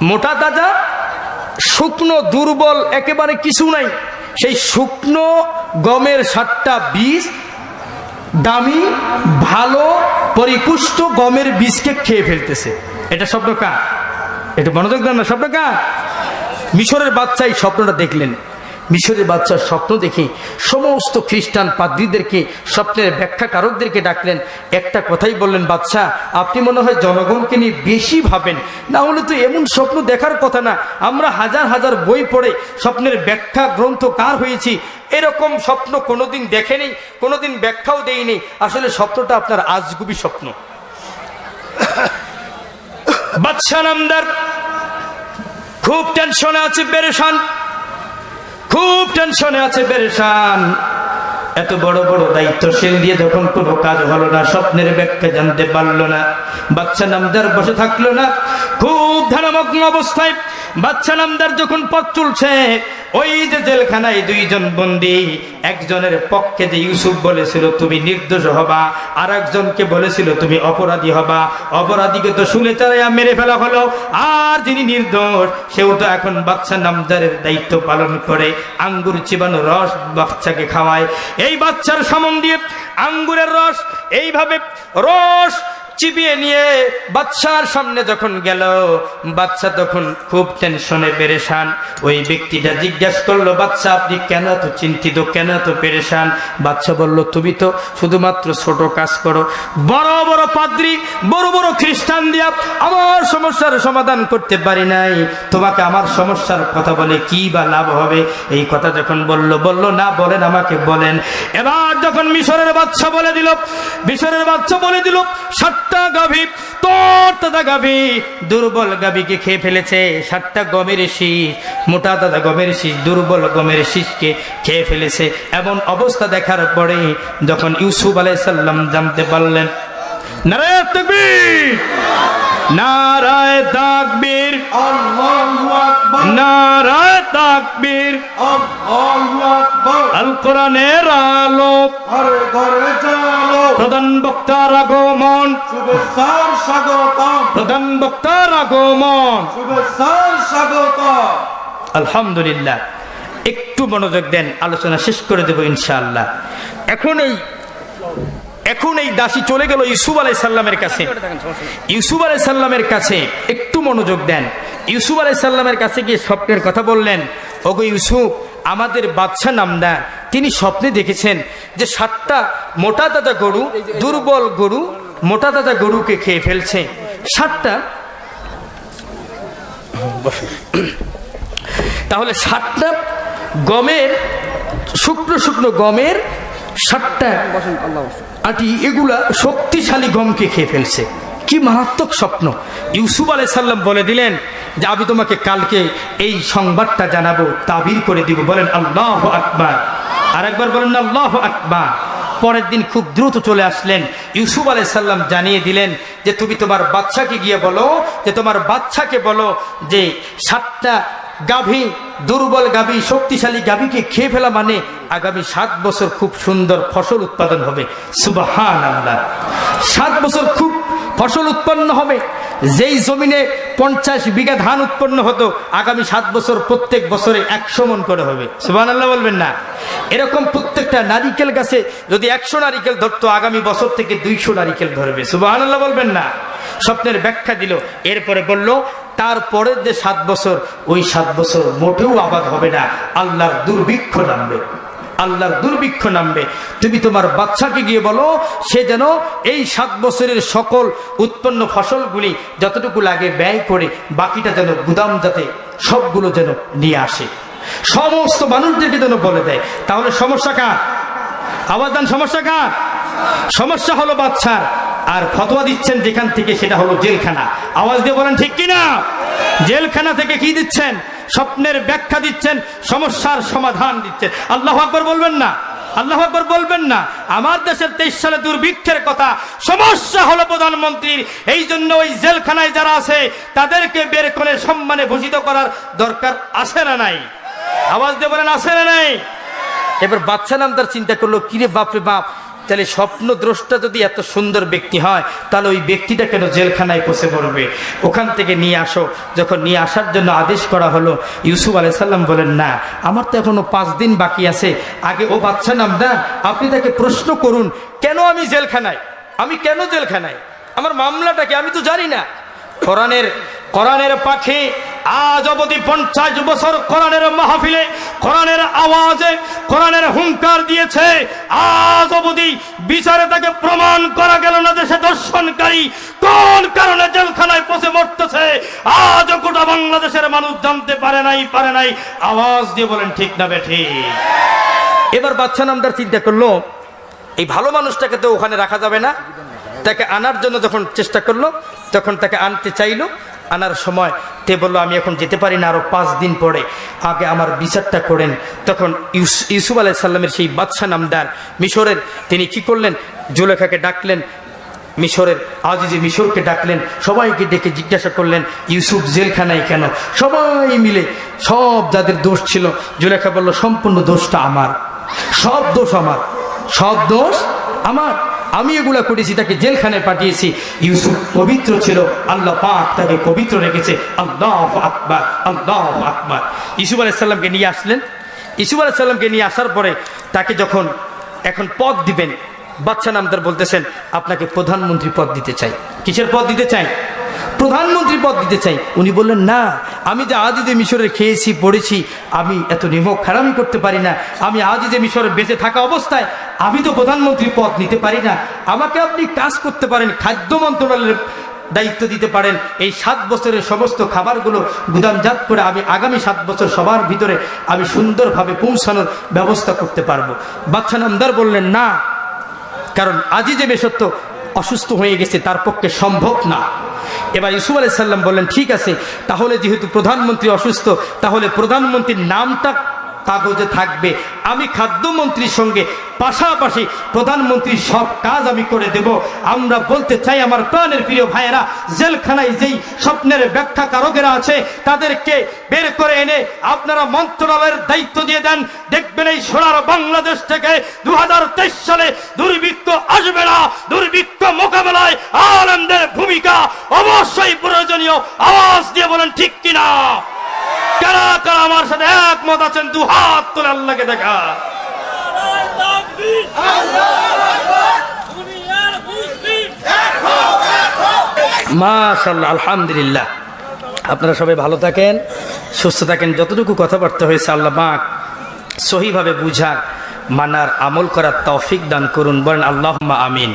মোটা তাজা, শুকনো, দুর্বল, একেবারে কিছু নাই, সেই শুকনো গমের 7টা বীজ, দামি ভালো পরিপুষ্ট গমের বীজকে খেয়ে ফেলতেছে। এটা স্বপ্ন কার? এটা মনোযোগ দেন না, স্বপ্ন কার? মিশরের বাচ্চাই স্বপ্নটা দেখলেন। মিশরের বাচ্চার স্বপ্ন দেখে সমস্ত খ্রিস্টান পাদ্রীদেরকে, স্বপ্নের ব্যাখ্যাকারকদেরকে ডাকলেন। একটা কথাই বললেন, বাদশা আপনি মনে হয় জনগণকে নিয়ে বেশি ভাবেন, না হলে তো এমন স্বপ্ন দেখার কথা না। আমরা হাজার হাজার বই পড়ে স্বপ্নের ব্যাখ্যা গ্রন্থকার হয়েছি, এরকম স্বপ্ন কোনোদিন দেখেনি, কোনোদিন ব্যাখ্যাও দেয়নি। আসলে স্বপ্নটা আপনার আজগুবি স্বপ্ন। বাদশা নামদার খুব টেনশনে আছে, পেরেশান, খুব টেনশনে আছে, পেরেশান। এত বড় বড় দায়িত্বশীল দিয়ে যখন কোনো কাজ হলো না, স্বপ্নের ব্যাখ্যা জানতে পারলো না, বাদশা নামদার বসে থাকলো না। খুব ধ্যানমগ্ন অবস্থায় বাদশা নামদার যখন পথ চলছে, ওই যে জেলখানায় দুইজন বন্দী, একজনের পক্ষে যে ইউসুফ বলেছিল তুমি নির্দোষ হবা, আর একজনকে বলেছিল তুমি অপরাধী হবা। অপরাধীকে তো শুলে চালাইয়া মেরে ফেলা হলো, আর যিনি নির্দোষ সেও তো এখন বাদশা নামদারের দায়িত্ব পালন করে, আঙ্গুর চিবানো রস বাচ্চাকে খাওয়ায়। এই বাচ্চার সামন দিয়ে আঙ্গুরের রস, এইভাবে রস চিবিয়ে নিয়ে বাদশার সামনে যখন গেল, বাদশা তখন খুব টেনশনে পেরেশান। ওই ব্যক্তিটা জিজ্ঞাসা করলো, বাদশা আপনি কেন এত চিন্তিত, কেন এত পেরেশান? বাদশা বলল, তুমি তো শুধুমাত্র ছোট কাজ করো, বড় বড় পাদ্রী, বড় বড় খ্রিস্টান দিয়া আমার সমস্যার সমাধান করতে পারি নাই, তোমাকে আমার সমস্যার কথা বলে কি বা লাভ হবে? এই কথা যখন বলল, না বলেন, আমাকে বলেন। এবার যখন মিশরের বাদশা বলে দিল, 7টা গাভী, তোর দাদা গাভী, দুর্বল গাভীকে খেয়ে ফেলেছে। 7টা গমের শীষ, মোটা দাদা গমের শীষ দুর্বল গমের শীষকে খেয়ে ফেলেছে। এমন অবস্থা দেখার পরে যখন ইউসুফ আলাইহিস সালাম জানতে পারলেন, নারায়ে তাকবীর, নারায়ে তাকবীর, আল্লাহু আকবার, নারায়ে তাকবীর, আল্লাহু আকবার, আল কোরআনের আলো, ঘরে ঘরে জালো, প্রধান বক্তার আগমন, শুভেচ্ছার স্বাগতম, প্রধান বক্তার আগমন। শুভেচ্ছার স্বাগতম। আলহামদুলিল্লাহ, একটু মনোযোগ দেন, আলোচনা শেষ করে দেব ইনশাআল্লাহ। এখন এই দাসী চলে গেল ইউসুফ আলাইহিস সালামের কাছে। ইউসুফ আলাইহিস সালামের কাছে একটু মনোযোগ দেন। ইউসুফ আলাইহিস সালামের কাছে গিয়ে স্বপ্নের কথা বললেন, ওগো ইউসুফ, আমাদের বাদশা নামদার তিনি স্বপ্নে দেখেছেন যে 7টা মোটা তাজা গরু, দুর্বল গরু মোটা তাজা গরুকে খেয়ে ফেলছে। 7টা, তাহলে 7টা গমের, শুকনো গমের 7টা আটি, এগুলা শক্তিশালী গমকে খেয়ে ফেলছে। কি মারাত্মক স্বপ্ন! ইউসুফ আলাইহিস সালাম বলে দিলেন যে আমি তোমাকে কালকে এই সংবাদটা জানাবো, তাবির করে দিব। বলেন আল্লাহু আকবার, আর একবার বলেন আল্লাহু আকবার। পরের দিন খুব দ্রুত চলে আসলেন। ইউসুফ আলাইহিস সালাম জানিয়ে দিলেন যে তুমি তোমার বাদশাকে গিয়ে বলো, যে তোমার বাদশাকে বলো যে 7টা গাভী, দুর্বল গাভী, শক্তিশালী গাভীকে খেয়ে ফেলা মানে আগামী 7 বছর খুব সুন্দর ফসল উৎপাদন হবে। সুবহানাল্লাহ, 7 বছর খুব ফসল উৎপন্ন হবে। যেই জমিনে 50 বিঘা ধান উৎপন্ন হতো, আগামী 7 বছর প্রত্যেক বছরে 100 মণ করে হবে। সুবহানাল্লাহ বলবেন না? এরকম প্রত্যেকটা নারিকেল গাছে যদি 100 নারিকেল ধরতো, আগামী বছর থেকে 200 নারিকেল ধরবে। সুবহানাল্লাহ বলবেন না? স্বপ্নের ব্যাখ্যা দিল। এরপরে বলল, তারপরের যে 7 বছর, ওই 7 বছর মোটেও আবাদ হবে না, আল্লাহর দুর্ভিক্ষ নামবে, আল্লাহর দুর্ভিক্ষ নামবে। তুমি তোমার বাদশাকে গিয়ে বলো, সে যেন এই 7 বছরের সকল উৎপন্ন ফসলগুলি যতটুকু লাগে ব্যয় করে বাকিটা যেন গুদাম যাতে সবগুলো যেন নিয়ে আসে, সমস্ত মানুষদেরকে যেন বলে দেয়। তাহলে সমস্যা কার? আওয়াজ দেন, সমস্যা কার? সমস্যা হলো বাদশার। আর ফতোয়া দিচ্ছেন যেখান থেকে, সেটা হলো জেলখানা। আওয়াজ দিয়ে বলেন ঠিক কিনা? জেলখানা থেকে কি দিচ্ছেন? স্বপ্নের ব্যাখ্যা দিচ্ছেন, সমস্যার সমাধান দিচ্ছেন। আল্লাহু আকবার বলবেন না? আল্লাহু আকবার বলবেন না? আমার দেশের 23 সালে দুর্ভিক্ষের কথা, সমস্যা হলো প্রধানমন্ত্রীর। এই জন্য ওই জেলখানায় যারা আছে তাদেরকে বের করে সম্মানে ভূষিত করার দরকার আছে না নাই? আওয়াজ দিয়ে বলেন আছে না নাই? এবার বাদশা নামদার চিন্তা করলো, কিরে বাপরে বাপ, তাহলে স্বপ্ন দ্রষ্টা যদি এত সুন্দর ব্যক্তি হয়, তাহলে ওই ব্যক্তিটা কেন জেলখানায় পৌঁছে পড়বে? ওখান থেকে নিয়ে আসো। যখন নিয়ে আসার জন্য আদেশ করা হলো, ইউসুফ আলাইহিস সালাম বলেন, না, আমার তো এখনো 5 দিন বাকি আছে। আগে ও বাদশা নামদার, আপনি তাকে প্রশ্ন করুন, কেন আমি জেলখানায়? আমি কেন জেলখানায়? আমার মামলাটা কি? আমি তো জানি না। কোরআনের পাখি আজ অবধি 50 বছর কোরআনের মাহফিলে, কোরআনের আওয়াজে, কোরআনের হুঙ্কার দিয়েছে। আজ অবধি বিচারে তাকে প্রমাণ করা গেল না যে সে দর্শনকারী কোন কারণে জেলখানায় পৌঁছে মরতেছে। আজও গোটা বাংলাদেশের মানুষ জানতে পারে নাই। আওয়াজ দিয়ে বলেন ঠিক না বেঠিক? এবার বাদশা নামদার চিন্তা করলো, এই ভালো মানুষটাকে তো ওখানে রাখা যাবে না। তাকে আনার জন্য যখন চেষ্টা করলো, তখন তাকে আনতে চাইলো। আনার সময় তে বললো, আমি এখন যেতে পারি না, আরো 5 দিন পরে, আগে আমার বিচারটা করেন। তখন ইউসুফ আলাইহিস সালামের সেই বাদশা নামদার মিশরের, তিনি কি করলেন? জুলেখাকে ডাকলেন, মিশরের আজিজে মিশরকে ডাকলেন, সবাইকে ডেকে জিজ্ঞাসা করলেন, ইউসুফ জেলখানায় কেন? সবাই মিলে সব যাদের দোষ ছিল, জুলেখা বলল, সম্পূর্ণ দোষটা আমার, সব দোষ আমার, সব দোষ আমার, আমি এগুলা করেছি, তাকে জেলখানায় পাঠিয়েছি। ইউসুফ পবিত্র ছিল, আল্লাহ পাক তাকে পবিত্র রেখেছে। আল্লাহু আকবার, আল্লাহু আকবার। ইউসুফ আলাইহিস সালামকে নিয়ে আসলেন। ইউসুফ আলাইহিস সালামকে নিয়ে আসার পরে তাকে যখন এখন পদ দিবেন, বাদশা নামদার বলতেছেন আপনাকে প্রধানমন্ত্রী পদ দিতে চাই। কিসের পদ দিতে চাই? প্রধানমন্ত্রী পদ দিতে চাই। উনি বললেন না, আমি যে আজিজে মিশরে খেয়েছি পড়েছি, আমি এত নিমক খারামি করতে পারি না। আমি আজিজে মিশরে বেঁচে থাকা অবস্থায় আমি তো প্রধানমন্ত্রী পদ নিতে পারি না। আমাকে আপনি কাজ করতে পারেন, খাদ্য মন্ত্রণালয়ের দায়িত্ব দিতে পারেন। এই 7 বছরের সমস্ত খাবারগুলো গুদামজাত করে আমি আগামী 7 বছর সবার ভিতরে আমি সুন্দরভাবে পৌঁছানোর ব্যবস্থা করতে পারবো। বাদশা নামদার বললেন না, কারণ আজিজে মিশর তো অসুস্থ হয়ে গেছে, তার পক্ষে সম্ভব না। এবার ইউসুফ আলাইহিস সালাম বললেন ঠিক আছে, তাহলে যেহেতু প্রধানমন্ত্রী অসুস্থ, তাহলে প্রধানমন্ত্রীর নামটা কাগজে থাকবে। আমি খাদ্যমন্ত্রীর সঙ্গে পাশাপাশি প্রধানমন্ত্রীর সব কাজ আমি করে দেব। আমরা বলতে চাই আমার প্রাণের প্রিয় ভাইয়েরা, জেলখানায় যেই স্বপ্নের ব্যাখ্যাকারকেরা আছে তাদেরকে বের করে এনে আপনারা মন্ত্রণালয়ের দায়িত্ব দিয়ে দেন। দেখবেন এই সোনার বাংলাদেশ থেকে 2023 সালে দুর্ভিক্ষ আসবে না। দুর্ভিক্ষ মোকাবেলায় আলেমদের ভূমিকা অবশ্যই প্রয়োজনীয়। আওয়াজ দিয়ে বলেন ঠিক কিনা? কারা কারা আমার সাথে একমত আছেন? 2 হাত তুলে আল্লাহকে দেখা। মাশাআল্লাহ, আলহামদুলিল্লাহ। আপনারা সবাই ভালো থাকেন, সুস্থ থাকেন। যতটুকু কথাবার্তা হয়েছে আল্লাহ পাক সহিভাবে বুঝার, মানার, আমল করার তৌফিক দান করুন। বলেন আল্লাহুম্মা আমিন।